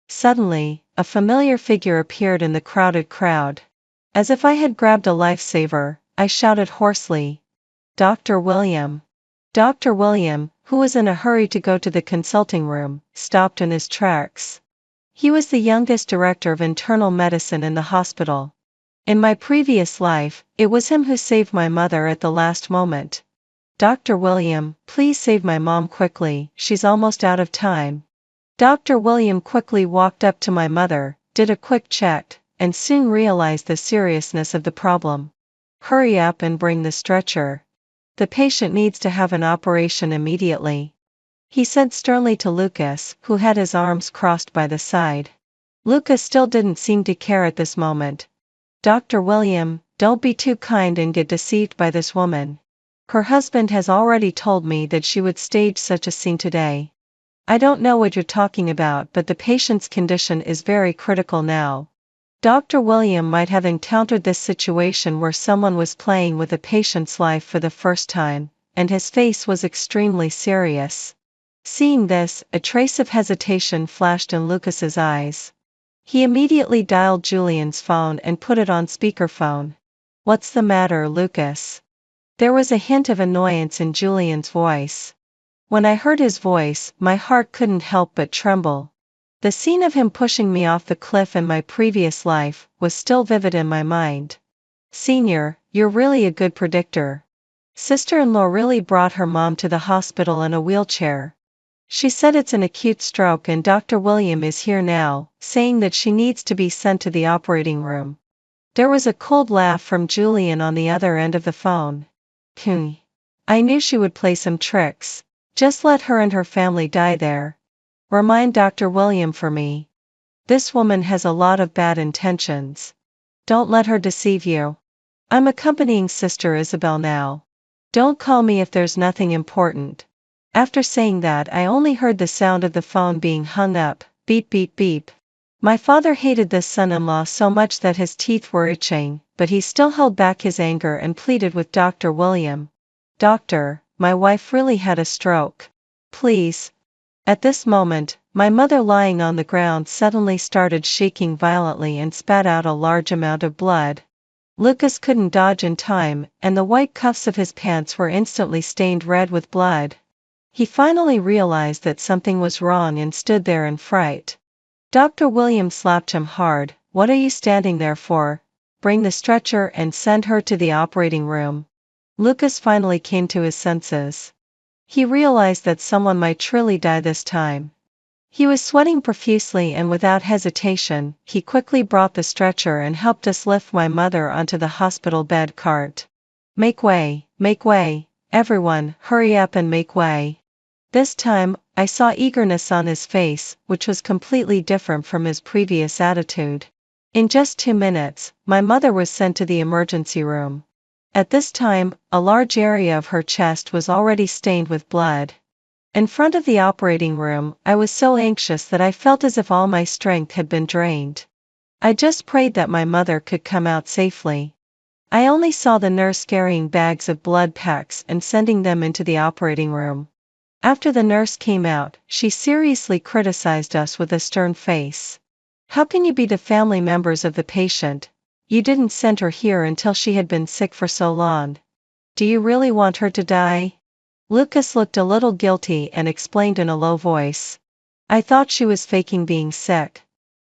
Suddenly, a familiar figure appeared in the crowded crowd. As if I had grabbed a lifesaver, I shouted hoarsely, Dr. William. Dr. William, who was in a hurry to go to the consulting room, stopped in his tracks. He was the youngest director of internal medicine in the hospital. In my previous life, it was him who saved my mother at the last moment. Dr. William, please save my mom quickly, she's almost out of time. Dr. William quickly walked up to my mother, did a quick check, and soon realized the seriousness of the problem. Hurry up and bring the stretcher. The patient needs to have an operation immediately. He said sternly to Lucas, who had his arms crossed by the side. Lucas still didn't seem to care at this moment. Dr. William, don't be too kind and get deceived by this woman. Her husband has already told me that she would stage such a scene today. I don't know what you're talking about, but the patient's condition is very critical now. Dr. William might have encountered this situation where someone was playing with a patient's life for the first time, and his face was extremely serious. Seeing this, a trace of hesitation flashed in Lucas's eyes. He immediately dialed Julian's phone and put it on speakerphone. What's the matter, Lucas? There was a hint of annoyance in Julian's voice. When I heard his voice, my heart couldn't help but tremble. The scene of him pushing me off the cliff in my previous life was still vivid in my mind. Senior, you're really a good predictor. Sister-in-law really brought her mom to the hospital in a wheelchair. She said it's an acute stroke and Dr. William is here now, saying that she needs to be sent to the operating room. There was a cold laugh from Julian on the other end of the phone. I knew she would play some tricks. Just let her and her family die there. Remind Dr. William for me. This woman has a lot of bad intentions. Don't let her deceive you. I'm accompanying Sister Isabel now. Don't call me if there's nothing important. After saying that, I only heard the sound of the phone being hung up, beep beep beep. My father hated this son-in-law so much that his teeth were itching, but he still held back his anger and pleaded with Dr. William. Doctor, my wife really had a stroke. Please. At this moment, my mother lying on the ground suddenly started shaking violently and spat out a large amount of blood. Lucas couldn't dodge in time, and the white cuffs of his pants were instantly stained red with blood. He finally realized that something was wrong and stood there in fright. Dr. William slapped him hard. What are you standing there for? Bring the stretcher and send her to the operating room. Lucas finally came to his senses. He realized that someone might truly die this time. He was sweating profusely and without hesitation, he quickly brought the stretcher and helped us lift my mother onto the hospital bed cart. Make way, everyone, hurry up and make way. This time, I saw eagerness on his face, which was completely different from his previous attitude. In just 2 minutes, my mother was sent to the emergency room. At this time, a large area of her chest was already stained with blood. In front of the operating room, I was so anxious that I felt as if all my strength had been drained. I just prayed that my mother could come out safely. I only saw the nurse carrying bags of blood packs and sending them into the operating room. After the nurse came out, she seriously criticized us with a stern face. How can you be the family members of the patient? You didn't send her here until she had been sick for so long. Do you really want her to die? Lucas looked a little guilty and explained in a low voice. I thought she was faking being sick.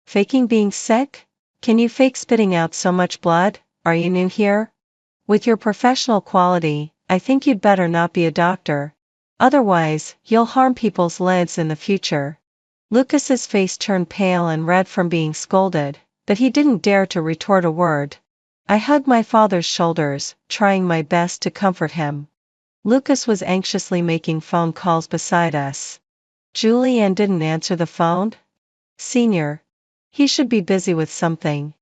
Faking being sick? Can you fake spitting out so much blood? Are you new here? With your professional quality, I think you'd better not be a doctor. Otherwise, you'll harm people's lives in the future. Lucas's face turned pale and red from being scolded, but he didn't dare to retort a word. I hugged my father's shoulders, trying my best to comfort him. Lucas was anxiously making phone calls beside us. Julian didn't answer the phone? Senior. He should be busy with something.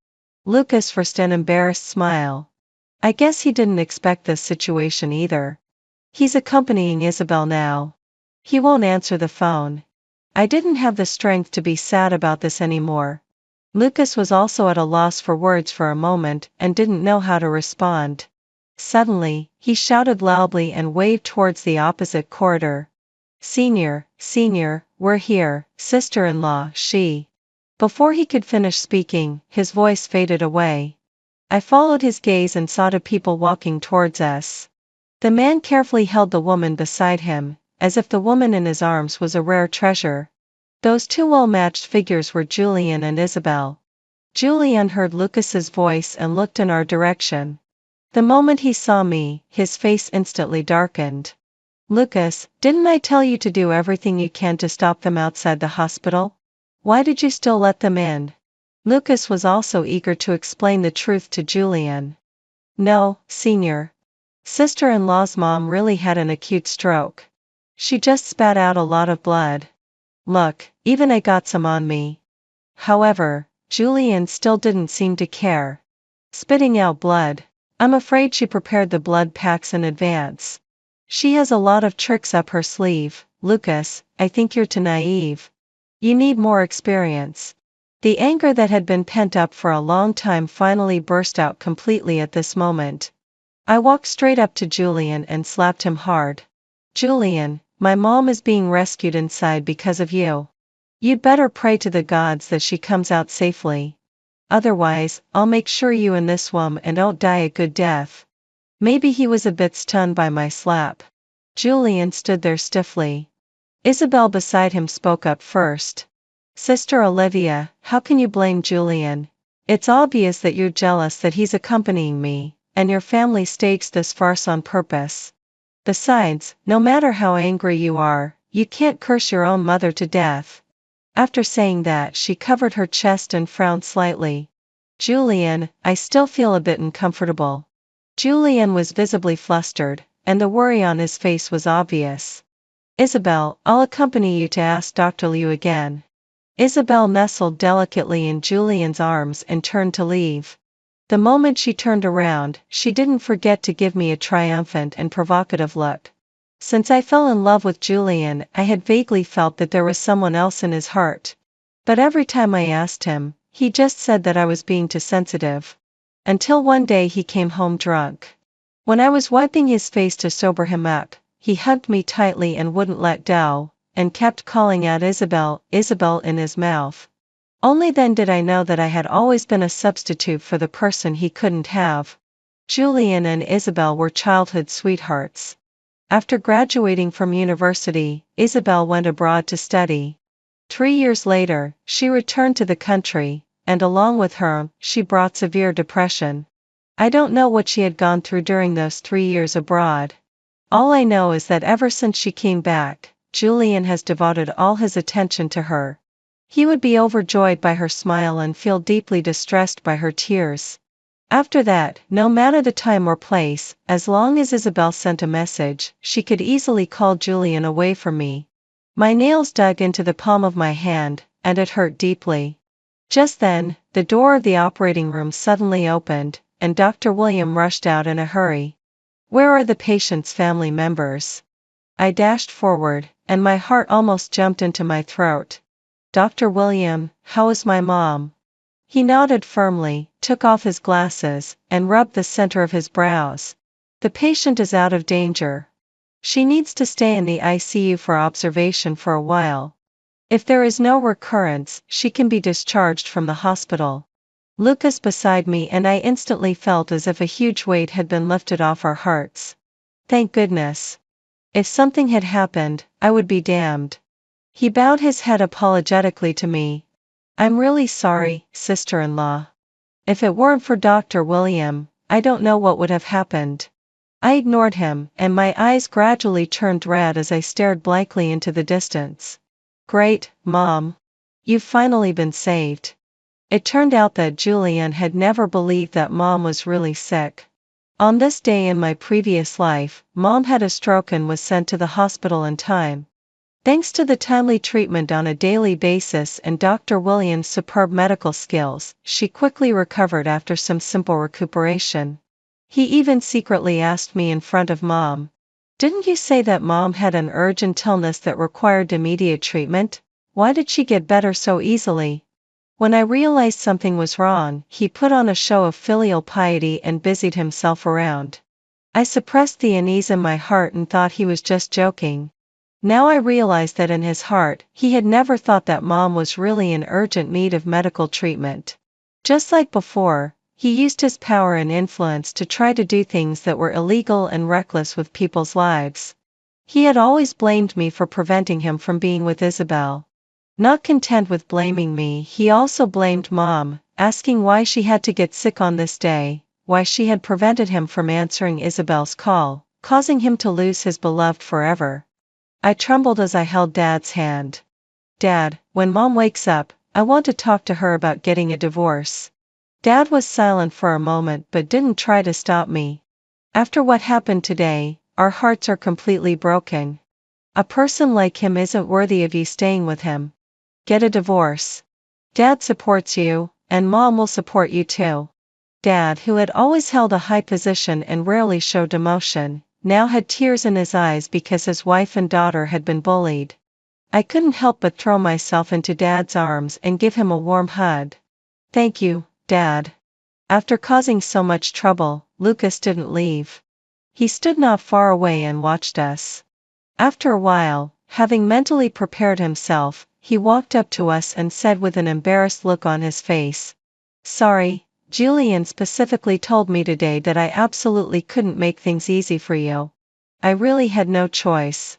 Lucas forced an embarrassed smile. I guess he didn't expect this situation either. He's accompanying Isabel now. He won't answer the phone. I didn't have the strength to be sad about this anymore. Lucas was also at a loss for words for a moment and didn't know how to respond. Suddenly, he shouted loudly and waved towards the opposite corridor. Senior, we're here, sister-in-law, she. Before he could finish speaking, his voice faded away. I followed his gaze and saw two people walking towards us. The man carefully held the woman beside him, as if the woman in his arms was a rare treasure. Those two well-matched figures were Julian and Isabel. Julian heard Lucas's voice and looked in our direction. The moment he saw me, his face instantly darkened. Lucas, didn't I tell you to do everything you can to stop them outside the hospital? Why did you still let them in? Lucas was also eager to explain the truth to Julian. No, Senior. Sister-in-law's mom really had an acute stroke. She just spat out a lot of blood. Look, even I got some on me. However, Julian still didn't seem to care. Spitting out blood. I'm afraid she prepared the blood packs in advance. She has a lot of tricks up her sleeve. Lucas, I think you're too naive. You need more experience. The anger that had been pent up for a long time finally burst out completely at this moment. I walked straight up to Julian and slapped him hard. Julian, my mom is being rescued inside because of you. You'd better pray to the gods that she comes out safely. Otherwise, I'll make sure you and this woman don't die a good death. Maybe he was a bit stunned by my slap. Julian stood there stiffly. Isabel beside him spoke up first. Sister Olivia, how can you blame Julian? It's obvious that you're jealous that he's accompanying me, and your family staged this farce on purpose. Besides, no matter how angry you are, you can't curse your own mother to death. After saying that, she covered her chest and frowned slightly. Julian, I still feel a bit uncomfortable. Julian was visibly flustered, and the worry on his face was obvious. Isabel, I'll accompany you to ask Dr. Liu again. Isabel nestled delicately in Julian's arms and turned to leave. The moment she turned around, she didn't forget to give me a triumphant and provocative look. Since I fell in love with Julian, I had vaguely felt that there was someone else in his heart. But every time I asked him, he just said that I was being too sensitive. Until one day he came home drunk. When I was wiping his face to sober him up, he hugged me tightly and wouldn't let go, and kept calling out Isabel, Isabel in his mouth. Only then did I know that I had always been a substitute for the person he couldn't have. Julian and Isabel were childhood sweethearts. After graduating from university, Isabel went abroad to study. 3 years later, she returned to the country, and along with her, she brought severe depression. I don't know what she had gone through during those 3 years abroad. All I know is that ever since she came back, Julian has devoted all his attention to her. He would be overjoyed by her smile and feel deeply distressed by her tears. After that, no matter the time or place, as long as Isabel sent a message, she could easily call Julian away from me. My nails dug into the palm of my hand, and it hurt deeply. Just then, the door of the operating room suddenly opened, and Dr. William rushed out in a hurry. "Where are the patient's family members?" I dashed forward, and my heart almost jumped into my throat. "Dr. William, how is my mom?" He nodded firmly, took off his glasses, and rubbed the center of his brows. "The patient is out of danger. She needs to stay in the ICU for observation for a while. If there is no recurrence, she can be discharged from the hospital." Lucas beside me and I instantly felt as if a huge weight had been lifted off our hearts. Thank goodness. If something had happened, I would be damned. He bowed his head apologetically to me. "I'm really sorry, sister-in-law. If it weren't for Dr. William, I don't know what would have happened." I ignored him, and my eyes gradually turned red as I stared blankly into the distance. "Great, Mom. You've finally been saved." It turned out that Julian had never believed that Mom was really sick. On this day in my previous life, Mom had a stroke and was sent to the hospital in time. Thanks to the timely treatment on a daily basis and Dr. William's superb medical skills, she quickly recovered after some simple recuperation. He even secretly asked me in front of Mom, "Didn't you say that Mom had an urgent illness that required immediate treatment? Why did she get better so easily?" When I realized something was wrong, he put on a show of filial piety and busied himself around. I suppressed the unease in my heart and thought he was just joking. Now I realized that in his heart, he had never thought that Mom was really in urgent need of medical treatment. Just like before, he used his power and influence to try to do things that were illegal and reckless with people's lives. He had always blamed me for preventing him from being with Isabel. Not content with blaming me, he also blamed Mom, asking why she had to get sick on this day, why she had prevented him from answering Isabel's call, causing him to lose his beloved forever. I trembled as I held Dad's hand. "Dad, when Mom wakes up, I want to talk to her about getting a divorce." Dad was silent for a moment but didn't try to stop me. "After what happened today, our hearts are completely broken. A person like him isn't worthy of you staying with him. Get a divorce. Dad supports you, and Mom will support you too." Dad, who had always held a high position and rarely showed emotion, now had tears in his eyes because his wife and daughter had been bullied. I couldn't help but throw myself into Dad's arms and give him a warm hug. "Thank you, Dad." After causing so much trouble, Lucas didn't leave. He stood not far away and watched us. After a while, having mentally prepared himself, he walked up to us and said with an embarrassed look on his face, "Sorry, Julian specifically told me today that I absolutely couldn't make things easy for you. I really had no choice.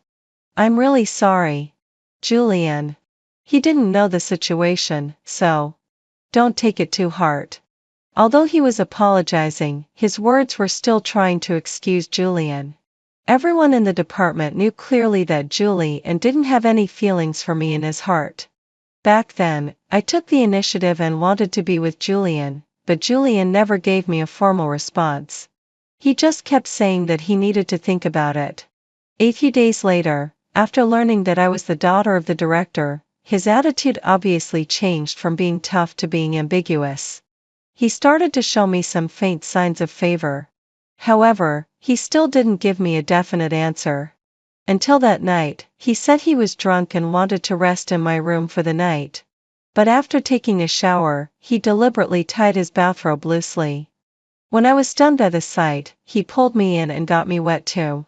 I'm really sorry, Julian. He didn't know the situation, so don't take it too hard." Although he was apologizing, his words were still trying to excuse Julian. Everyone in the department knew clearly that Julian didn't have any feelings for me in his heart. Back then, I took the initiative and wanted to be with Julian, but Julian never gave me a formal response. He just kept saying that he needed to think about it. A few days later, after learning that I was the daughter of the director, his attitude obviously changed from being tough to being ambiguous. He started to show me some faint signs of favor. However, he still didn't give me a definite answer. Until that night, he said he was drunk and wanted to rest in my room for the night. But after taking a shower, he deliberately tied his bathrobe loosely. When I was stunned by the sight, he pulled me in and got me wet too.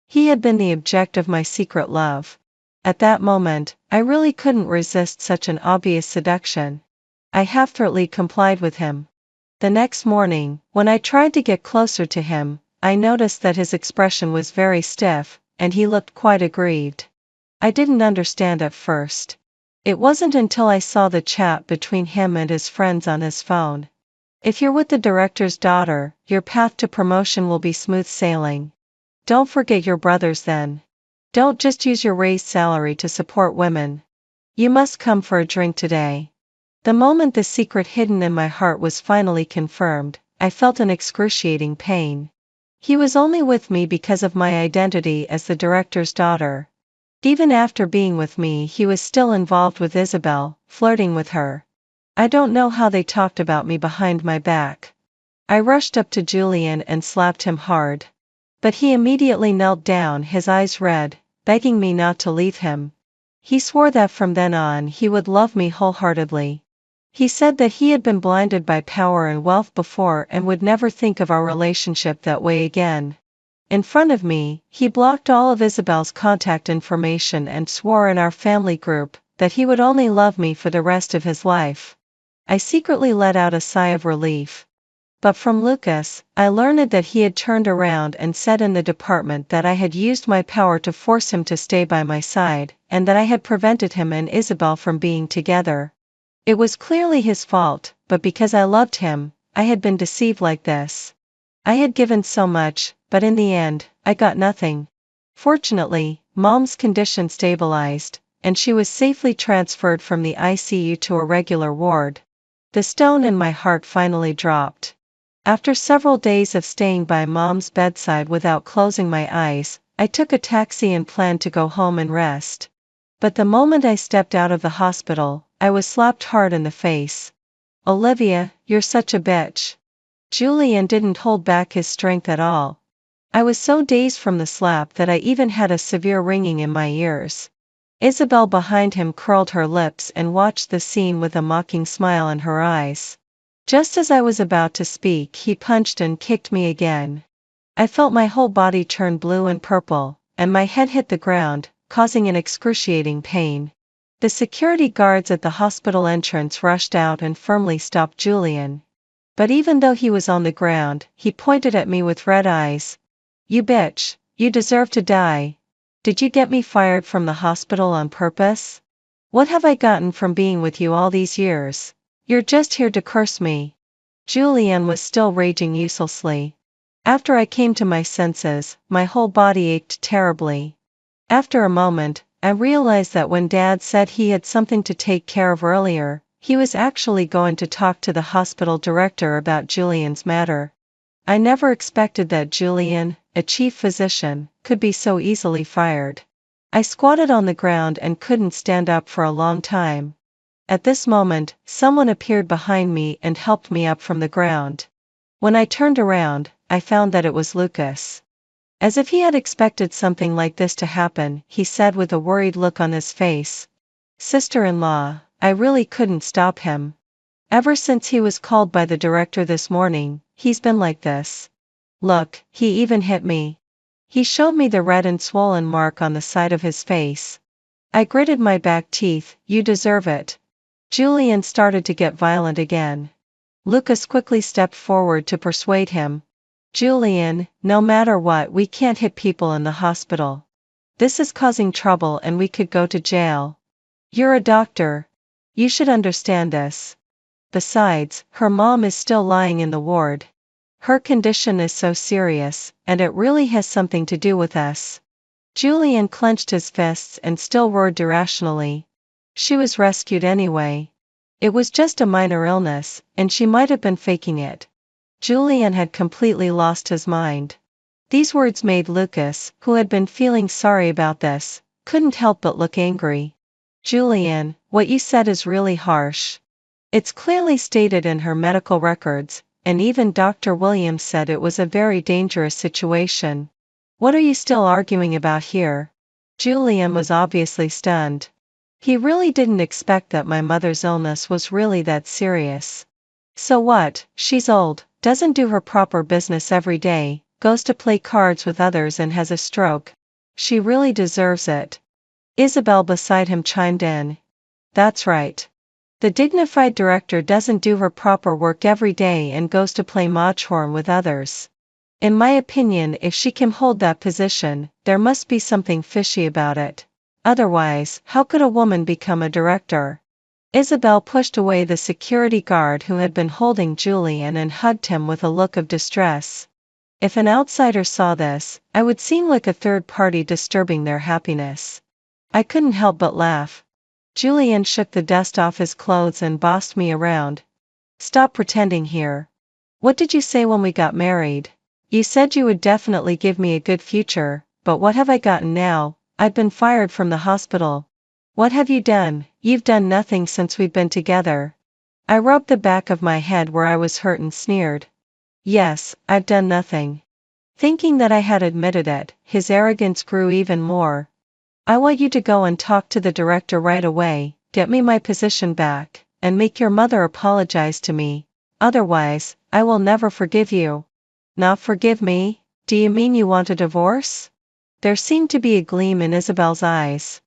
He had been the object of my secret love. At that moment, I really couldn't resist such an obvious seduction. I half-throatedly complied with him. The next morning, when I tried to get closer to him, I noticed that his expression was very stiff, and he looked quite aggrieved. I didn't understand at first. It wasn't until I saw the chat between him and his friends on his phone. "If you're with the director's daughter, your path to promotion will be smooth sailing. Don't forget your brothers then. Don't just use your raised salary to support women. You must come for a drink today. The moment the secret hidden in my heart was finally confirmed, I felt an excruciating pain. He was only with me because of my identity as the director's daughter. Even after being with me, he was still involved with Isabel, flirting with her. I don't know how they talked about me behind my back. I rushed up to Julian and slapped him hard. But he immediately knelt down, his eyes red, begging me not to leave him. He swore that from then on he would love me wholeheartedly. He said that he had been blinded by power and wealth before and would never think of our relationship that way again. In front of me, he blocked all of Isabel's contact information and swore in our family group that he would only love me for the rest of his life. I secretly let out a sigh of relief. But from Lucas, I learned that he had turned around and said in the department that I had used my power to force him to stay by my side, and that I had prevented him and Isabel from being together. It was clearly his fault, but because I loved him, I had been deceived like this. I had given so much, but in the end, I got nothing. Fortunately, Mom's condition stabilized, and she was safely transferred from the ICU to a regular ward. The stone in my heart finally dropped. After several days of staying by Mom's bedside without closing my eyes, I took a taxi and planned to go home and rest. But the moment I stepped out of the hospital, I was slapped hard in the face. "Olivia, you're such a bitch." Julian didn't hold back his strength at all. I was so dazed from the slap that I even had a severe ringing in my ears. Isabel behind him curled her lips and watched the scene with a mocking smile in her eyes. Just as I was about to speak, he punched and kicked me again. I felt my whole body turn blue and purple, and my head hit the ground, causing an excruciating pain. The security guards at the hospital entrance rushed out and firmly stopped Julian. But even though he was on the ground, he pointed at me with red eyes. "You bitch, you deserve to die. Did you get me fired from the hospital on purpose? What have I gotten from being with you all these years? You're just here to curse me." Julian was still raging uselessly. After I came to my senses, my whole body ached terribly. After a moment, I realized that when Dad said he had something to take care of earlier, he was actually going to talk to the hospital director about Julian's matter. I never expected that Julian, a chief physician, could be so easily fired. I squatted on the ground and couldn't stand up for a long time. At this moment, someone appeared behind me and helped me up from the ground. When I turned around, I found that it was Lucas. As if he had expected something like this to happen, he said with a worried look on his face, "Sister-in-law, I really couldn't stop him. Ever since he was called by the director this morning, he's been like this. Look, he even hit me." He showed me the red and swollen mark on the side of his face. I gritted my back teeth. "You deserve it." Julian started to get violent again. Lucas quickly stepped forward to persuade him. "Julian, no matter what, we can't hit people in the hospital. This is causing trouble and we could go to jail. You're a doctor. You should understand this. Besides, her mom is still lying in the ward. Her condition is so serious, and it really has something to do with us." Julian clenched his fists and still roared irrationally. "She was rescued anyway. It was just a minor illness, and she might have been faking it." Julian had completely lost his mind. These words made Lucas, who had been feeling sorry about this, couldn't help but look angry. "Julian, what you said is really harsh. It's clearly stated in her medical records, and even Dr. Williams said it was a very dangerous situation. What are you still arguing about here?" Julian was obviously stunned. He really didn't expect that my mother's illness was really that serious. So what? She's old, doesn't do her proper business every day, goes to play cards with others and has a stroke. She really deserves it. Isabel beside him chimed in. "That's right. The dignified director doesn't do her proper work every day and goes to play Machorn with others. In my opinion, if she can hold that position, there must be something fishy about it. Otherwise, how could a woman become a director?" Isabel pushed away the security guard who had been holding Julian and hugged him with a look of distress. If an outsider saw this, I would seem like a third party disturbing their happiness. I couldn't help but laugh. Julian shook the dust off his clothes and bossed me around. Stop pretending here. What did you say when we got married? You said you would definitely give me a good future, but what have I gotten now? I've been fired from the hospital. What have you done? You've done nothing since we've been together. I rubbed the back of my head where I was hurt and sneered. Yes, I've done nothing. Thinking that I had admitted it, his arrogance grew even more. I want you to go and talk to the director right away, get me my position back, and make your mother apologize to me. Otherwise, I will never forgive you. Not forgive me? Do you mean you want a divorce? There seemed to be a gleam in Isabel's eyes.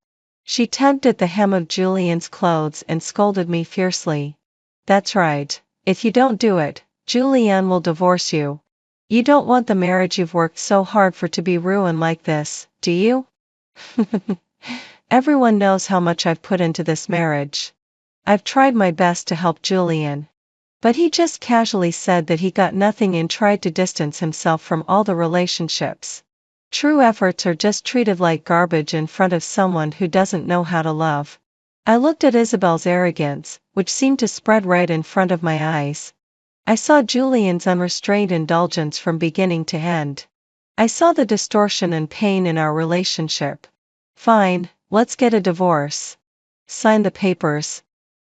She tugged at the hem of Julian's clothes and scolded me fiercely. That's right. If you don't do it, Julian will divorce you. You don't want the marriage you've worked so hard for to be ruined like this, do you? Everyone knows how much I've put into this marriage. I've tried my best to help Julian. But he just casually said that he got nothing and tried to distance himself from all the relationships. True efforts are just treated like garbage in front of someone who doesn't know how to love. I looked at Isabel's arrogance, which seemed to spread right in front of my eyes. I saw Julian's unrestrained indulgence from beginning to end. I saw the distortion and pain in our relationship. Fine, let's get a divorce. Sign the papers.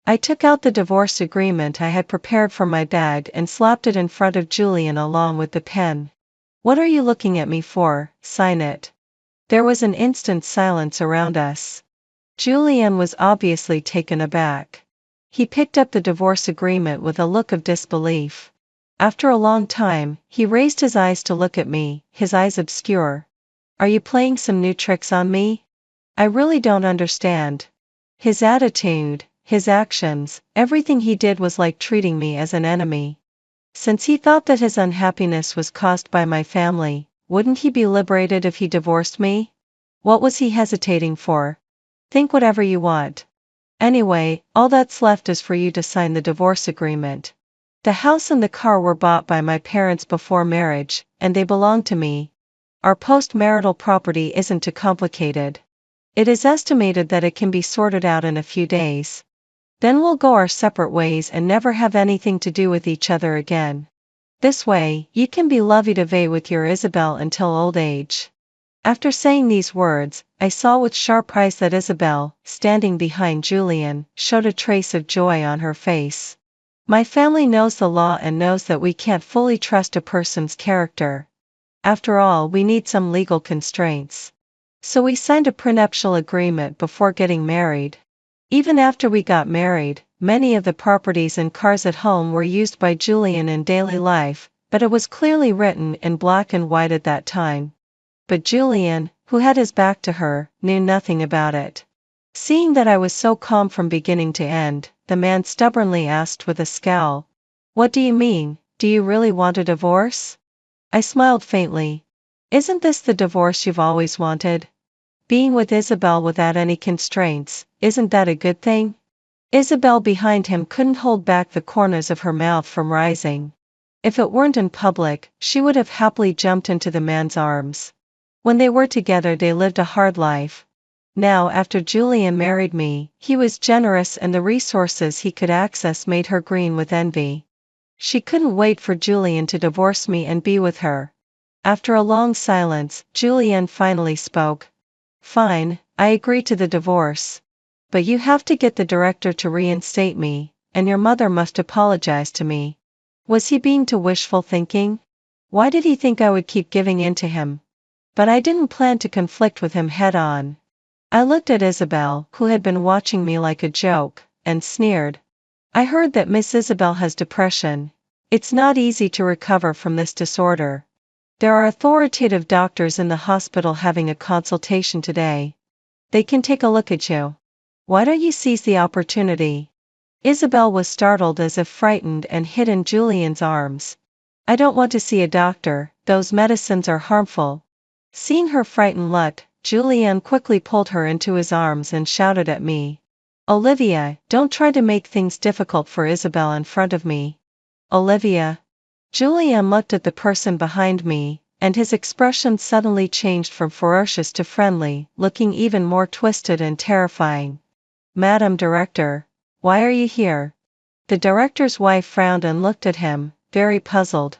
I took out the divorce agreement I had prepared from my bag and slapped it in front of Julian along with the pen. What are you looking at me for? Sign it. There was an instant silence around us. Julian was obviously taken aback. He picked up the divorce agreement with a look of disbelief. After a long time, he raised his eyes to look at me, his eyes obscure. Are you playing some new tricks on me? I really don't understand. His attitude, his actions, everything he did was like treating me as an enemy. Since he thought that his unhappiness was caused by my family, wouldn't he be liberated if he divorced me? What was he hesitating for? Think whatever you want. Anyway, all that's left is for you to sign the divorce agreement. The house and the car were bought by my parents before marriage, and they belong to me. Our post-marital property isn't too complicated. It is estimated that it can be sorted out in a few days. Then we'll go our separate ways and never have anything to do with each other again. This way, you can be lovey-dovey with your Isabel until old age. After saying these words, I saw with sharp eyes that Isabel, standing behind Julian, showed a trace of joy on her face. My family knows the law and knows that we can't fully trust a person's character. After all, we need some legal constraints. So we signed a prenuptial agreement before getting married. Even after we got married, many of the properties and cars at home were used by Julian in daily life, but it was clearly written in black and white at that time. But Julian, who had his back to her, knew nothing about it. Seeing that I was so calm from beginning to end, the man stubbornly asked with a scowl, "What do you mean? Do you really want a divorce?" I smiled faintly. "Isn't this the divorce you've always wanted? Being with Isabel without any constraints, isn't that a good thing?" Isabel behind him couldn't hold back the corners of her mouth from rising. If it weren't in public, she would have happily jumped into the man's arms. When they were together they lived a hard life. Now after Julian married me, he was generous and the resources he could access made her green with envy. She couldn't wait for Julian to divorce me and be with her. After a long silence, Julian finally spoke. "Fine, I agree to the divorce. But you have to get the director to reinstate me, and your mother must apologize to me." Was he being too wishful thinking? Why did he think I would keep giving in to him? But I didn't plan to conflict with him head on. I looked at Isabel, who had been watching me like a joke, and sneered. "I heard that Miss Isabel has depression. It's not easy to recover from this disorder. There are authoritative doctors in the hospital having a consultation today. They can take a look at you. Why don't you seize the opportunity?" Isabel was startled as if frightened and hid in Julian's arms. "I don't want to see a doctor, those medicines are harmful." Seeing her frightened look, Julian quickly pulled her into his arms and shouted at me. "Olivia, don't try to make things difficult for Isabel in front of me." "Olivia? Julian looked at the person behind me, and his expression suddenly changed from ferocious to friendly, looking even more twisted and terrifying. Madam Director, why are you here? The director's wife frowned and looked at him, very puzzled.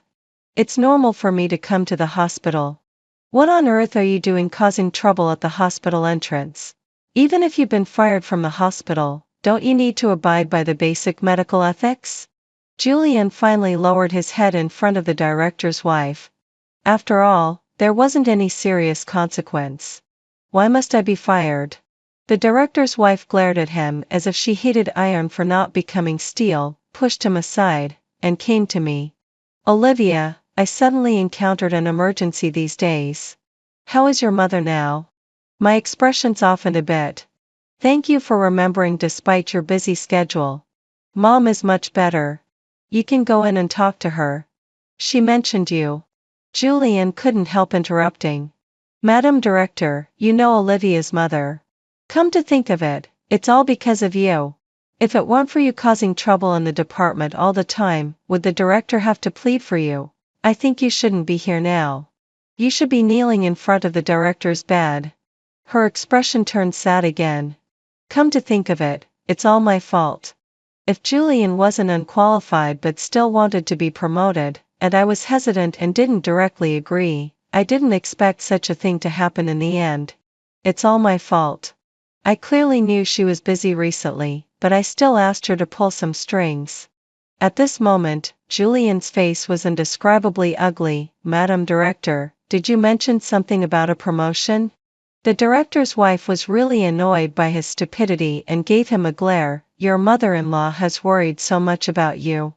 It's normal for me to come to the hospital. What on earth are you doing causing trouble at the hospital entrance? Even if you've been fired from the hospital, don't you need to abide by the basic medical ethics? Julian finally lowered his head in front of the director's wife. After all, there wasn't any serious consequence. Why must I be fired? The director's wife glared at him as if she hated iron for not becoming steel, pushed him aside, and came to me. Olivia, I suddenly encountered an emergency these days. How is your mother now? My expression softened a bit. Thank you for remembering despite your busy schedule. Mom is much better. You can go in and talk to her. She mentioned you. Julian couldn't help interrupting. Madam Director, you know Olivia's mother. Come to think of it, it's all because of you. If it weren't for you causing trouble in the department all the time, would the director have to plead for you? I think you shouldn't be here now. You should be kneeling in front of the director's bed. Her expression turned sad again. Come to think of it, it's all my fault. If Julian wasn't unqualified but still wanted to be promoted, and I was hesitant and didn't directly agree, I didn't expect such a thing to happen in the end. It's all my fault. I clearly knew she was busy recently, but I still asked her to pull some strings. At this moment, Julian's face was indescribably ugly. Madam Director, did you mention something about a promotion? The director's wife was really annoyed by his stupidity and gave him a glare. Your mother-in-law has worried so much about you.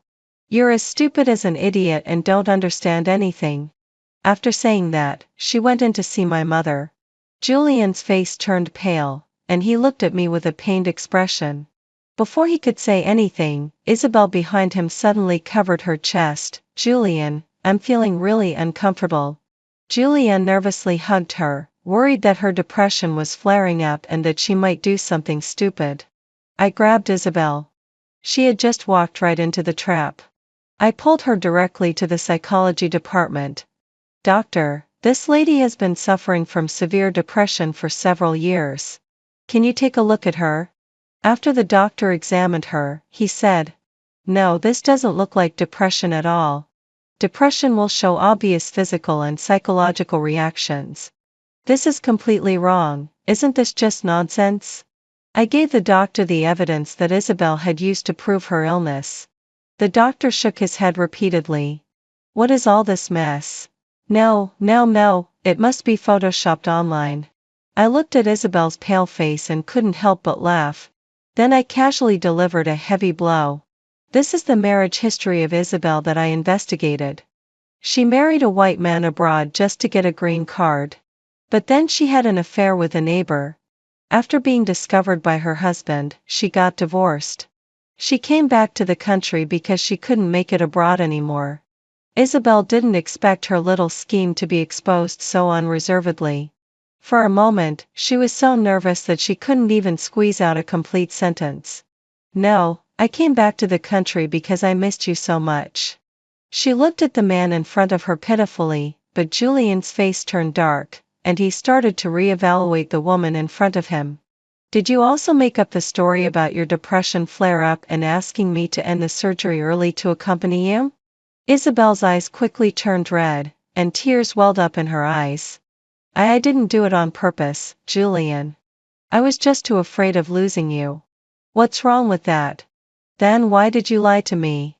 You're as stupid as an idiot and don't understand anything. After saying that, she went in to see my mother. Julian's face turned pale, and he looked at me with a pained expression. Before he could say anything, Isabel behind him suddenly covered her chest. Julian, I'm feeling really uncomfortable. Julian nervously hugged her, worried that her depression was flaring up and that she might do something stupid. I grabbed Isabel. She had just walked right into the trap. I pulled her directly to the psychology department. Doctor, this lady has been suffering from severe depression for several years. Can you take a look at her? After the doctor examined her, he said, No, this doesn't look like depression at all. Depression will show obvious physical and psychological reactions. This is completely wrong, isn't this just nonsense? I gave the doctor the evidence that Isabel had used to prove her illness. The doctor shook his head repeatedly. What is all this mess? No, it must be photoshopped online. I looked at Isabel's pale face and couldn't help but laugh. Then I casually delivered a heavy blow. This is the marriage history of Isabel that I investigated. She married a white man abroad just to get a green card. But then she had an affair with a neighbor. After being discovered by her husband, she got divorced. She came back to the country because she couldn't make it abroad anymore. Isabel didn't expect her little scheme to be exposed so unreservedly. For a moment, she was so nervous that she couldn't even squeeze out a complete sentence. No, I came back to the country because I missed you so much. She looked at the man in front of her pitifully, but Julian's face turned dark, and he started to re-evaluate the woman in front of him. Did you also make up the story about your depression flare-up and asking me to end the surgery early to accompany you? Isabel's eyes quickly turned red, and tears welled up in her eyes. I didn't do it on purpose, Julian. I was just too afraid of losing you. What's wrong with that? Then why did you lie to me?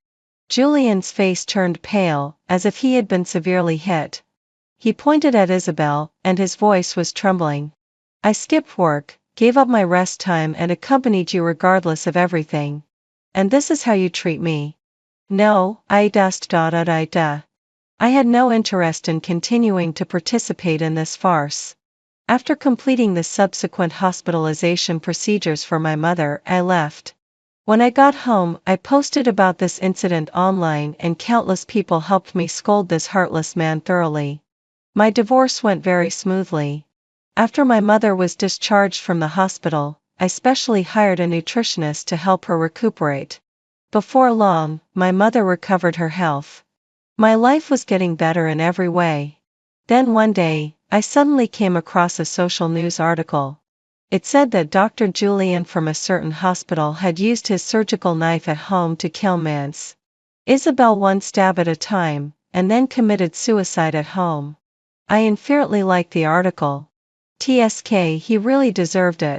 Julian's face turned pale, as if he had been severely hit. He pointed at Isabel, and his voice was trembling. I skipped work, gave up my rest time and accompanied you regardless of everything. And this is how you treat me? No, I had no interest in continuing to participate in this farce. After completing the subsequent hospitalization procedures for my mother, I left. When I got home, I posted about this incident online and countless people helped me scold this heartless man thoroughly. My divorce went very smoothly. After my mother was discharged from the hospital, I specially hired a nutritionist to help her recuperate. Before long, my mother recovered her health. My life was getting better in every way. Then one day, I suddenly came across a social news article. It said that Dr. Julian from a certain hospital had used his surgical knife at home to kill Miss Isabel one stab at a time, and then committed suicide at home. I infinitely liked the article. TSK, he really deserved it.